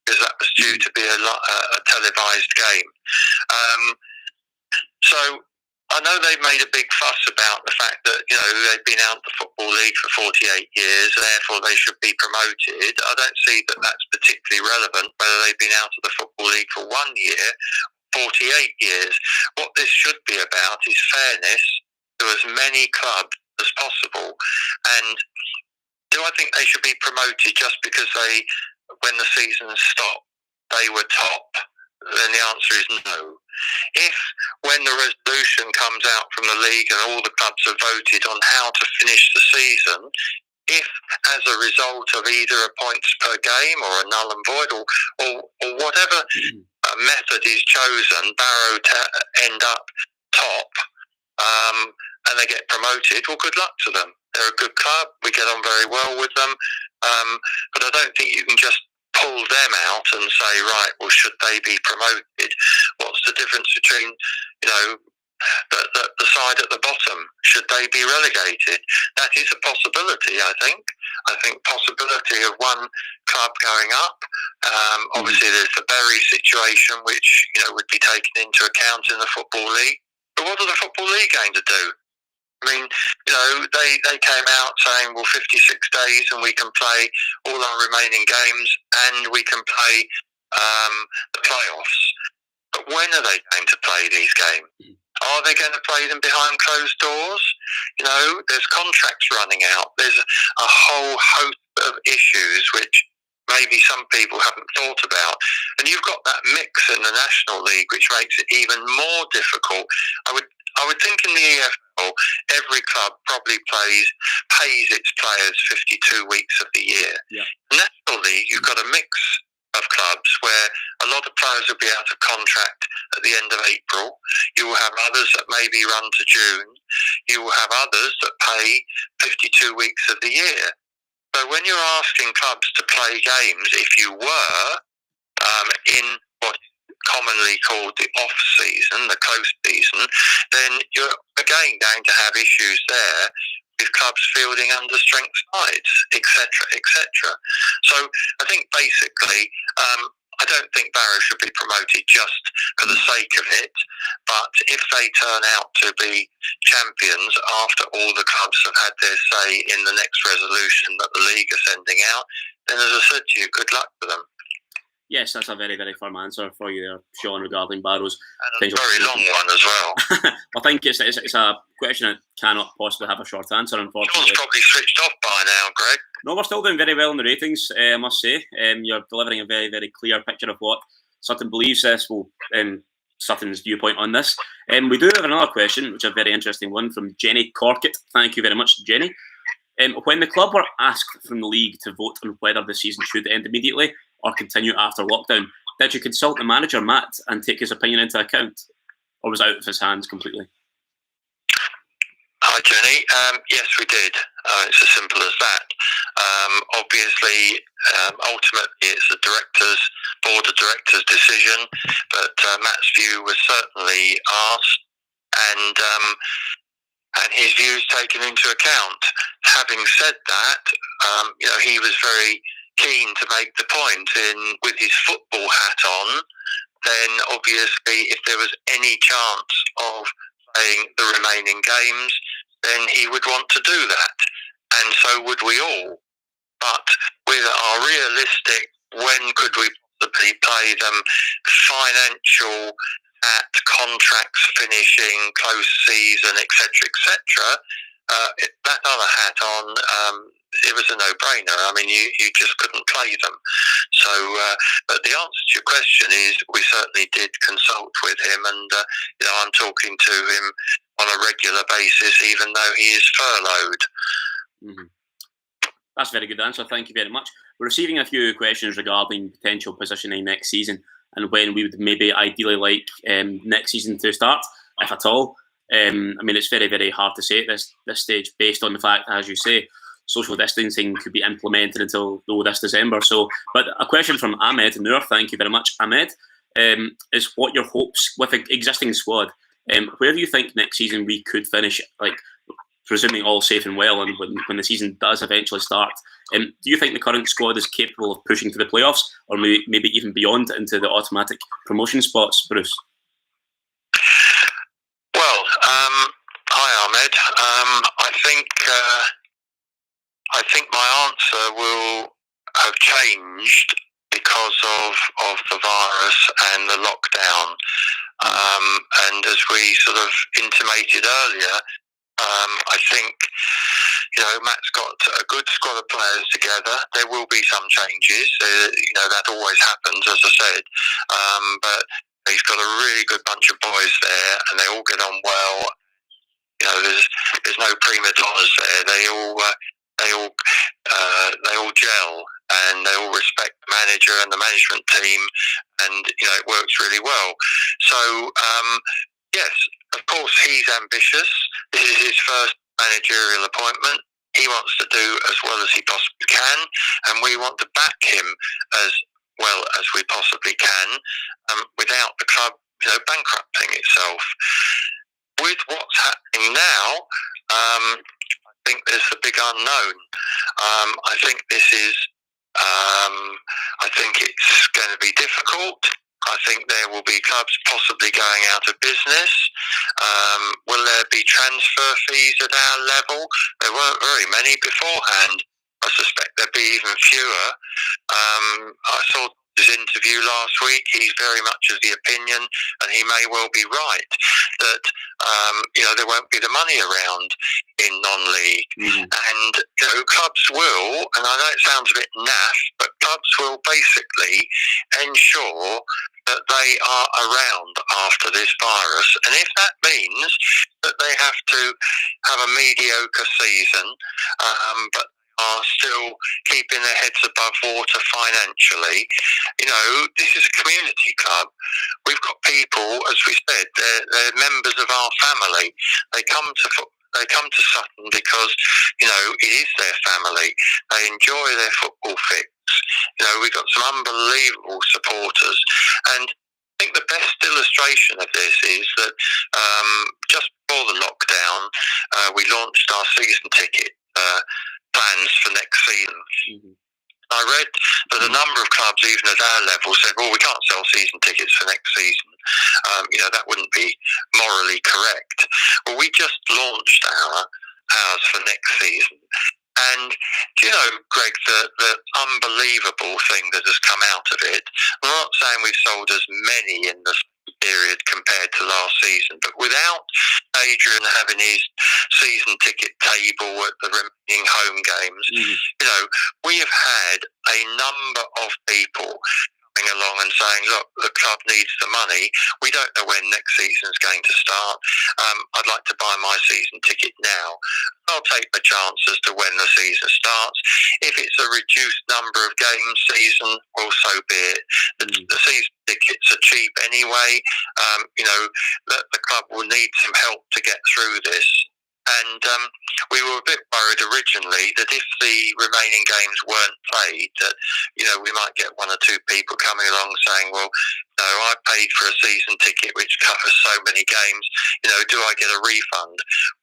B: because that was due to be a televised game. So I know they've made a big fuss about the fact that, they've been out of the Football League for 48 years, therefore they should be promoted. I don't see that that's particularly relevant, whether they've been out of the Football League for 1 year, 48 years. What this should be about is fairness to as many clubs as possible. And do I think they should be promoted just because when the season stopped, they were top? Then the answer is no. If, when the resolution comes out from the league and all the clubs have voted on how to finish the season, if as a result of either a points per game or a null and void or whatever method is chosen, Barrow end up top and they get promoted, well, good luck to them. They're a good club. We get on very well with them. But I don't think you can just pull them out and say, right, well, should they be promoted? What's the difference between, the side at the bottom? Should they be relegated? That is a possibility, I think. I think possibility of one club going up. Obviously, there's the Bury situation, which, would be taken into account in the Football League. But what are the Football League going to do? I mean, they came out saying, well, 56 days and we can play all our remaining games and we can play the playoffs. But when are they going to play these games? Are they going to play them behind closed doors? There's contracts running out. There's a whole host of issues which maybe some people haven't thought about. And you've got that mix in the National League, which makes it even more difficult. I would think in the EFL, every club probably pays its players 52 weeks of the year. Yeah. National League, you've got a mix of clubs where a lot of players will be out of contract at the end of April. You will have others that maybe run to June. You will have others that pay 52 weeks of the year. So when you're asking clubs to play games, if you were in what is commonly called the off-season, the close season, then you're again going to have issues there with clubs fielding under-strength sides, etc., etc. So I think basically, I don't think Barrow should be promoted just for the sake of it, but if they turn out to be champions after all the clubs have had their say in the next resolution that the league are sending out, then as I said to you, good luck to them.
A: Yes, that's a very, very firm answer for you there, Sean, regarding Barrow's.
B: And a very long one as well.
A: I think it's a question that cannot possibly have a short answer, unfortunately.
B: Sean's probably switched off by now, Greg.
A: No, we're still doing very well in the ratings, I must say. You're delivering a very, very clear picture of what Sutton believes Sutton's viewpoint on this. We do have another question, which is a very interesting one from Jenny Corkett. Thank you very much, Jenny. When the club were asked from the league to vote on whether the season should end immediately or continue after lockdown, did you consult the manager, Matt, and take his opinion into account? Or was it out of his hands completely?
B: I Hi, Jenny. Yes, we did. It's as simple as that. Obviously, ultimately, it's the board of directors' decision, but Matt's view was certainly asked, and his views taken into account. Having said that, he was very keen to make the point with his football hat on. Then, obviously, if there was any chance of playing the remaining games, then he would want to do that, and so would we all. But with our realistic, when could we possibly play them, financial at contracts finishing, close season, etc., etc., that other hat on, it was a no-brainer. I mean, you just couldn't play them. So, but the answer to your question is we certainly did consult with him, and I'm talking to him on a regular basis, even though he is furloughed.
A: Mm-hmm. That's a very good answer. Thank you very much. We're receiving a few questions regarding potential positioning next season and when we would maybe ideally like next season to start, if at all. I mean, it's very, very hard to say at this stage, based on the fact, as you say, social distancing could be implemented until this December. So, but a question from Ahmed Noor, thank you very much, Ahmed, is what your hopes with the existing squad? Where do you think next season we could finish, like presuming all safe and well, and when the season does eventually start? Do you think the current squad is capable of pushing to the playoffs, or maybe even beyond into the automatic promotion spots, Bruce?
B: Well, hi Ahmed. I think my answer will have changed because of the virus and the lockdown. And as we sort of intimated earlier, I think, Matt's got a good squad of players together. There will be some changes. That always happens, as I said. But he's got a really good bunch of boys there, and they all get on well. There's no prima donnas there. They all gel, and they all respect the manager and the management team, and it works really well. So yes, of course he's ambitious. This is his first managerial appointment. He wants to do as well as he possibly can, and we want to back him as well as we possibly can, without the club bankrupting itself. With what's happening now, I think there's the big unknown. I think it's going to be difficult. I think there will be clubs possibly going out of business. Will there be transfer fees at our level? There weren't very many beforehand. I suspect there'll be even fewer. I saw his interview last week. He's very much of the opinion, and he may well be right, that there won't be the money around in non-league. Mm-hmm. And clubs will, and I know it sounds a bit naff, but clubs will basically ensure that they are around after this virus. And if that means that they have to have a mediocre season, but are still keeping their heads above water financially. This is a community club. We've got people, as we said, they're members of our family. They come to Sutton because, it is their family. They enjoy their football fix. We've got some unbelievable supporters. And I think the best illustration of this is that just before the lockdown, we launched our season ticket plans for next season. Mm-hmm. I read that a number of clubs, even at our level, said, well, we can't sell season tickets for next season. That wouldn't be morally correct. Well, we just launched ours for next season. And do you know, Greg, the unbelievable thing that has come out of it, I'm not saying we've sold as many in this period compared to last season, but without Adrian having his season ticket table at the remaining home games, we have had a number of people coming along and saying, look, the club needs the money. We don't know when next season's going to start. I'd like to buy my season ticket now. I'll take the chance as to when the season starts. If it's a reduced number of games season, well, so be it. The season tickets are cheap anyway. The club will need some help to get through this. And we were a bit worried originally that if the remaining games weren't played, that we might get one or two people coming along saying, "Well, no, I paid for a season ticket which covers so many games. Do I get a refund?"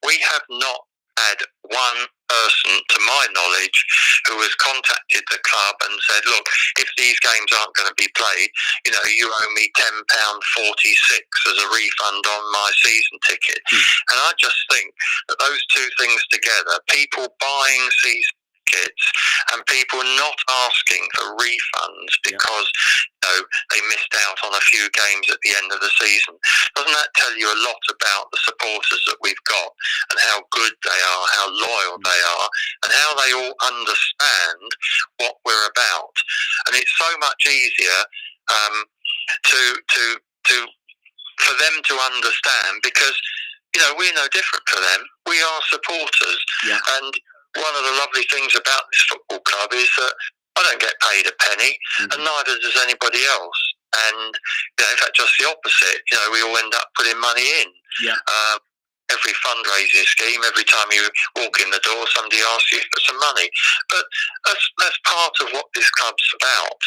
B: We have not had one person, to my knowledge, who has contacted the club and said, "Look, if these games aren't going to be played, you owe me £10.46 as a refund on my season ticket." And I just think that those two things together, people buying season tickets and people not asking for refunds because they missed out on a few games at the end of the season, doesn't that tell you a lot about the supporters that we've got and how good they are, how loyal they are, and how they all understand what we're about? And it's so much easier for them to understand because we're no different for them. We are supporters, and one of the lovely things about this football club is that I don't get paid a penny, and neither does anybody else. And in fact, just the opposite. We all end up putting money in. Every fundraising scheme, every time you walk in the door, somebody asks you for some money. But that's part of what this club's about.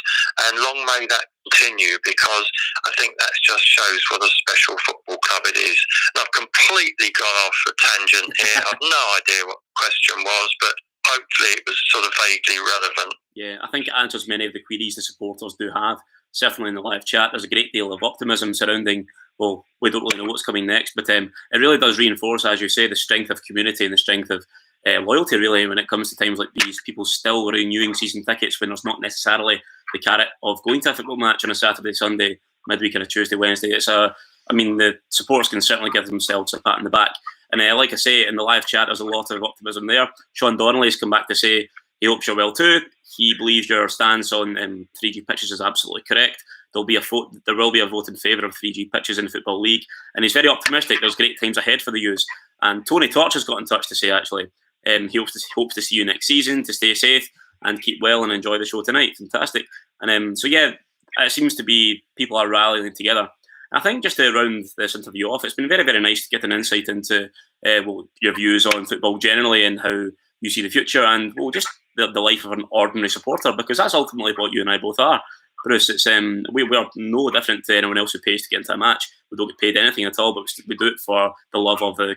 B: And long may that continue, because I think that just shows what a special football club it is. And I've completely gone off a tangent here. I've no idea what the question was, but hopefully it was sort of vaguely relevant.
A: Yeah, I think it answers many of the queries the supporters do have. Certainly in the live chat, there's a great deal of optimism surrounding, well, we don't really know what's coming next, but it really does reinforce, as you say, the strength of community and the strength of loyalty, really, when it comes to times like these. People still renewing season tickets when there's not necessarily the carrot of going to a football match on a Saturday, Sunday, midweek and a Tuesday, Wednesday. The supporters can certainly give themselves a pat on the back. And like I say, in the live chat, there's a lot of optimism there. Sean Donnelly has come back to say he hopes you're well too. He believes your stance on 3G pitches is absolutely correct. There will be a vote in favour of 3G pitches in the Football League. And he's very optimistic. There's great times ahead for the U's. And Tony Torch has got in touch to say, actually, he hopes to see you next season, to stay safe and keep well and enjoy the show tonight. Fantastic. And it seems to be people are rallying together. I think just to round this interview off, it's been very, very nice to get an insight into your views on football generally and how you see the future and just the life of an ordinary supporter, because that's ultimately what you and I both are. Bruce, it's we're no different to anyone else who pays to get into a match. We don't get paid anything at all, but we do it for the love of the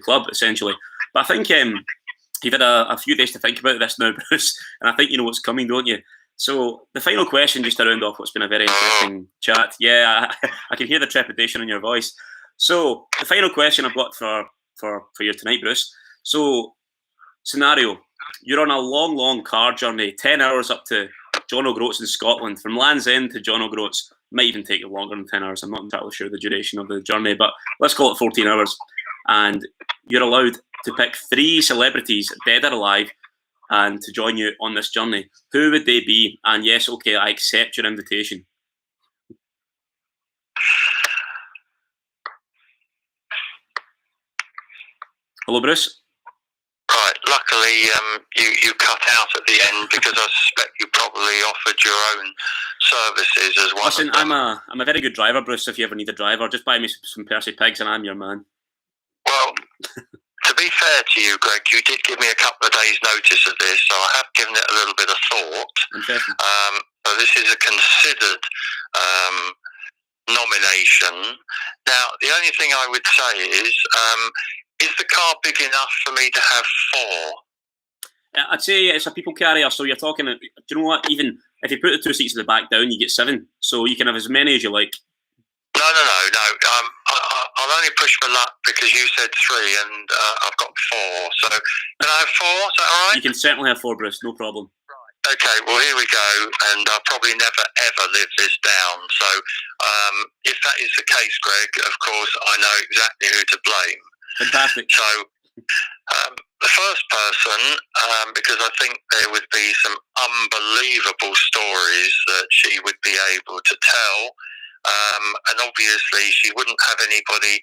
A: club, essentially. But I think you've had a few days to think about this now, Bruce, and I think you know what's coming, don't you? So the final question, just to round off what's been a very interesting chat. Yeah, I can hear the trepidation in your voice. So the final question I've got for you tonight, Bruce. So scenario, you're on a long, long car journey, 10 hours up to John O'Groats in Scotland. From Land's End to John O'Groats, might even take you longer than 10 hours. I'm not entirely sure the duration of the journey, but let's call it 14 hours. And you're allowed to pick 3 celebrities, dead or alive, and to join you on this journey. Who would they be? And yes, okay, I accept your invitation. Hello, Bruce.
B: Right, luckily you cut out at the end because I suspect you probably offered your own services as well.
A: Listen, I'm a very good driver, Bruce. If you ever need a driver, just buy me some Percy Pigs and I'm your man.
B: Well, to be fair to you, Greg, you did give me a couple of days' notice of this, so I have given it a little bit of thought. So this is a considered nomination. Now, the only thing I would say is the car big enough for me to have 4?
A: I'd say it's a people carrier, so you're talking, do you know what, even if you put the 2 seats at the back down, you get 7, so you can have as many as you like.
B: No. I'll only push my luck because you said 3 and I've got 4. So can I have 4? Is that all right?
A: You can certainly have 4, Bruce. No problem.
B: Okay, well, here we go. And I'll probably never, ever live this down. So if that is the case, Greg, of course, I know exactly who to blame.
A: Fantastic.
B: So the first person, because I think there would be some unbelievable stories that she would be able to tell. And obviously she wouldn't have anybody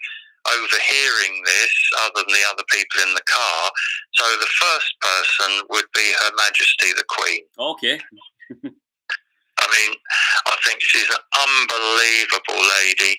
B: overhearing this other than the other people in the car. So the first person would be Her Majesty the Queen.
A: Okay.
B: I mean, I think she's an unbelievable lady,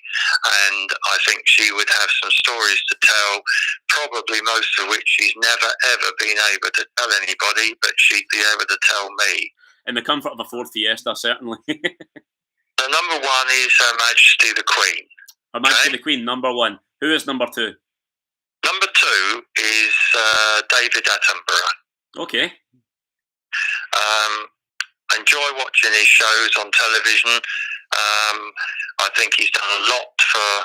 B: and I think she would have some stories to tell, probably most of which she's never ever been able to tell anybody, but she'd be able to tell me.
A: In the comfort of a Ford Fiesta, certainly.
B: The number one is Her Majesty the Queen.
A: Her Majesty the Queen, number one. Who is number two?
B: Number two is David Attenborough.
A: Okay.
B: Enjoy watching his shows on television. I think he's done a lot for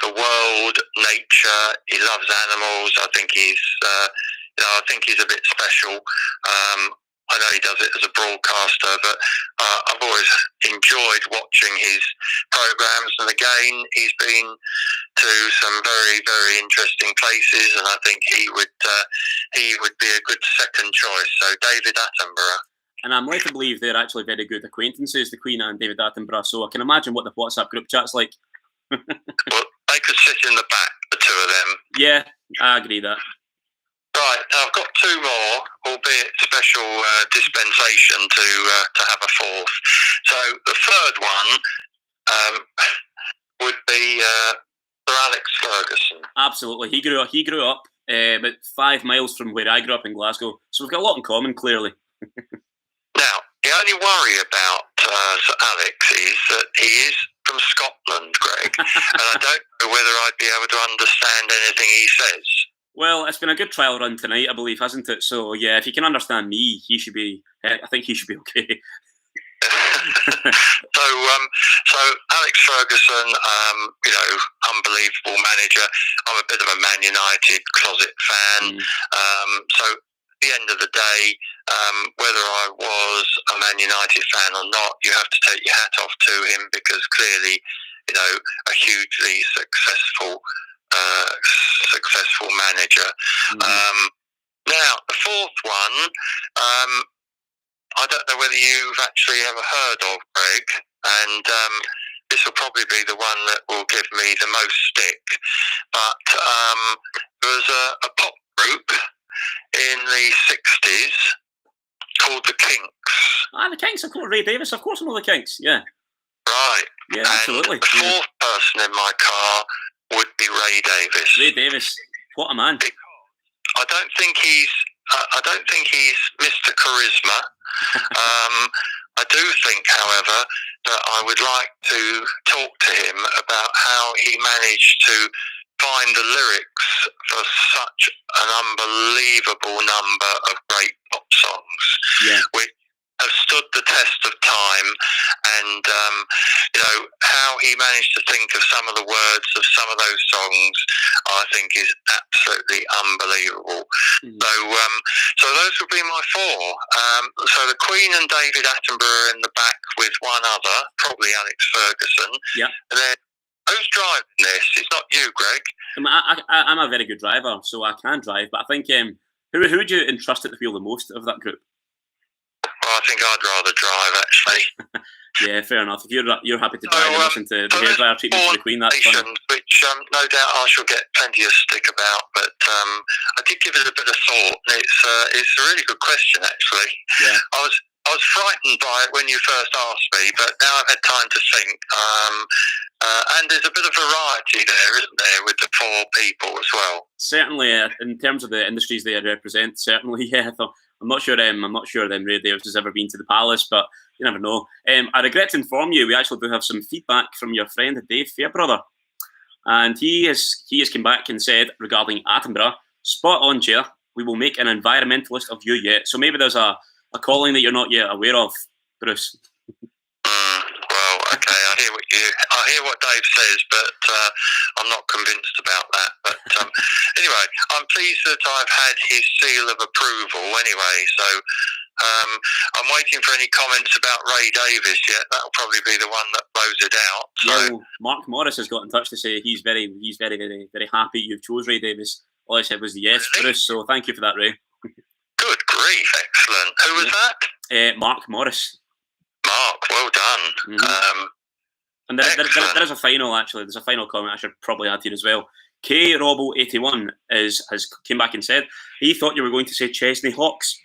B: the world, nature. He loves animals. I think he's a bit special. I know he does it as a broadcaster, but I've always enjoyed watching his programs. And again, he's been to some very, very interesting places, and I think he would be a good second choice. So David Attenborough. And
A: I'm led to believe they're actually very good acquaintances, the Queen and David Attenborough. So I can imagine what the WhatsApp group chat's like.
B: Well, they could sit in the back, the two of them.
A: Yeah, I agree that.
B: Right, now I've got two more, albeit special dispensation to have a fourth. So the third one would be Sir Alex Ferguson.
A: Absolutely, he grew up about 5 miles from where I grew up in Glasgow, so we've got a lot in common, clearly.
B: Now, the only worry about Sir Alex is that he is from Scotland, Greg, and I don't know whether I'd be able to understand anything he says.
A: Well, it's been a good trial run tonight, I believe, hasn't it? So, yeah, if you can understand me, I think he should be okay.
B: So Alex Ferguson, unbelievable manager. I'm a bit of a Man United closet fan. So at the end of the day, whether I was a Man United fan or not, you have to take your hat off to him, because clearly, a hugely successful manager. Now, the fourth one, I don't know whether you've actually ever heard of, Greg, and this will probably be the one that will give me the most stick, but there was a pop group in the 60s called the Kinks.
A: The Kinks, of course, Ray Davis, of course I know the Kinks, yeah.
B: Right.
A: Yeah, absolutely.
B: And the fourth person in my car would be Ray Davis.
A: Ray Davis, what a man!
B: I don't think he's Mr. Charisma. I do think, however, that I would like to talk to him about how he managed to find the lyrics for such an unbelievable number of great pop songs, which have stood the test of time, and how he managed to think of some of the words of some of those songs, I think is absolutely unbelievable. So those would be my four. So the Queen and David Attenborough in the back with one other, probably Alex Ferguson.
A: Yeah.
B: And then who's driving this? It's not you, Greg.
A: I'm a very good driver, so I can drive. But I think who would you entrust it to feel the most of that group?
B: Well, I think I'd rather drive, actually.
A: Yeah, fair enough. If you're happy to drive and listen to the hairdryer treatment for the Queen, that's fun.
B: Which no doubt I shall get plenty of stick about, but I did give it a bit of thought, and it's a really good question, actually.
A: Yeah.
B: I was frightened by it when you first asked me, but now I've had time to think. And there's a bit of variety there, isn't there, with the four people as well?
A: Certainly, in terms of the industries they represent, certainly, yeah. I'm not sure Ray Davis has ever been to the Palace, but you never know. I regret to inform you, we actually do have some feedback from your friend Dave Fairbrother, and he has come back and said regarding Attenborough, spot on, Chair. We will make an environmentalist of you yet. So maybe there's a calling that you're not yet aware of, Bruce.
B: Well, okay, I hear what Dave says, but I'm not convinced about that. But anyway, I'm pleased that I've had his seal of approval anyway, so I'm waiting for any comments about Ray Davis yet. That'll probably be the one that blows it out. So.
A: Well, Mark Morris has got in touch to say he's very, very, very happy you've chose Ray Davis. All I said was yes, really? Bruce, so thank you for that, Ray.
B: Good grief, excellent. Who was that?
A: Mark Morris.
B: Mark, well done.
A: Mm-hmm. And there is a final, actually. There's a final comment I should probably add here as well. K Robo81 has came back and said he thought you were going to say Chesney Hawks.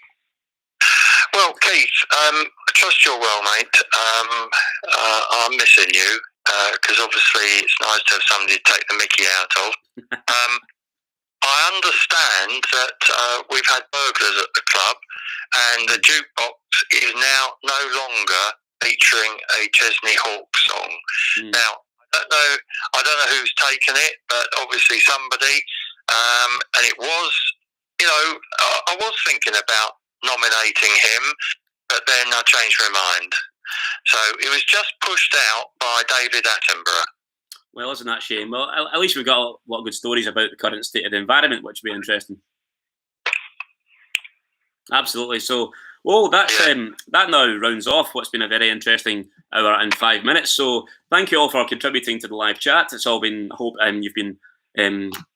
B: Well, Keith, I trust you're well, mate. I'm missing you because obviously it's nice to have somebody to take the mickey out of. I understand that we've had burglars at the club, and the jukebox is now no longer featuring a Chesney Hawk song. Now, I don't know who's taken it, but obviously somebody. And it was, I was thinking about nominating him, but then I changed my mind. So it was just pushed out by David Attenborough.
A: Well, isn't that a shame? Well, at least we've got a lot of good stories about the current state of the environment, which will be interesting. Absolutely. So, well, that's that now rounds off what's been a very interesting hour and 5 minutes. So, thank you all for contributing to the live chat. It's all been, I hope you've been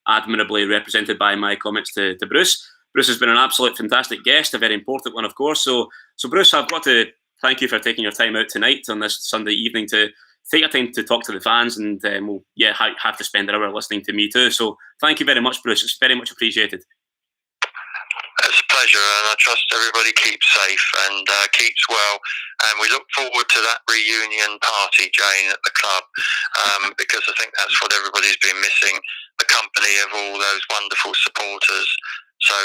A: admirably represented by my comments to Bruce. Bruce has been an absolute fantastic guest, a very important one, of course. So Bruce, I've got to thank you for taking your time out tonight on this Sunday evening to take your time to talk to the fans, and we'll have to spend an hour listening to me too. So thank you very much, Bruce. It's very much appreciated.
B: It's a pleasure, and I trust everybody keeps safe and keeps well. And we look forward to that reunion party, Jane, at the club, because I think that's what everybody's been missing, the company of all those wonderful supporters. So,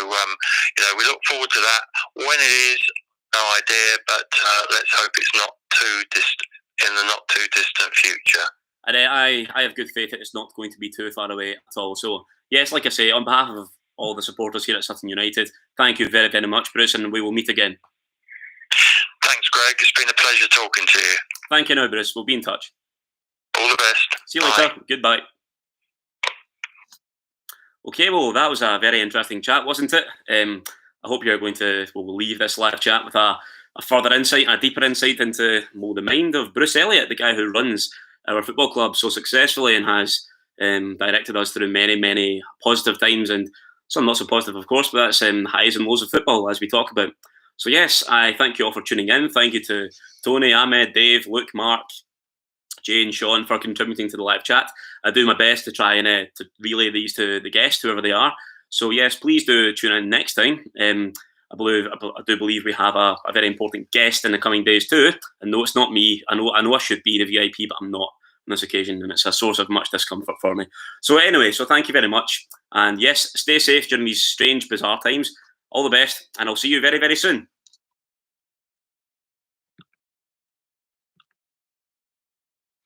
B: we look forward to that. When it is, no idea, but let's hope it's not too distant, in the not too distant future.
A: And I have good faith that it's not going to be too far away at all. So, yes, like I say, on behalf of all the supporters here at Sutton United, thank you very, very much, Bruce, and we will meet again.
B: Thanks, Greg. It's been a pleasure talking to you.
A: Thank you now, Bruce. We'll be in touch.
B: All the best.
A: See you later. Goodbye. Okay, well, that was a very interesting chat, wasn't it? I hope you're going to we'll leave this live chat with a further insight and a deeper insight into the mind of Bruce Elliott, the guy who runs our football club so successfully and has directed us through many, many positive times and some not so positive, of course, but that's highs and lows of football, as we talk about. So, yes, I thank you all for tuning in. Thank you to Tony, Ahmed, Dave, Luke, Mark, Jane, Sean for contributing to the live chat. I do my best to try and to relay these to the guests, whoever they are. So, yes, please do tune in next time. I do believe we have a very important guest in the coming days too. And no, it's not me. I know I should be the VIP, but I'm not on this occasion, and it's a source of much discomfort for me. So anyway, thank you very much. And yes, stay safe during these strange, bizarre times. All the best, and I'll see you very, very soon.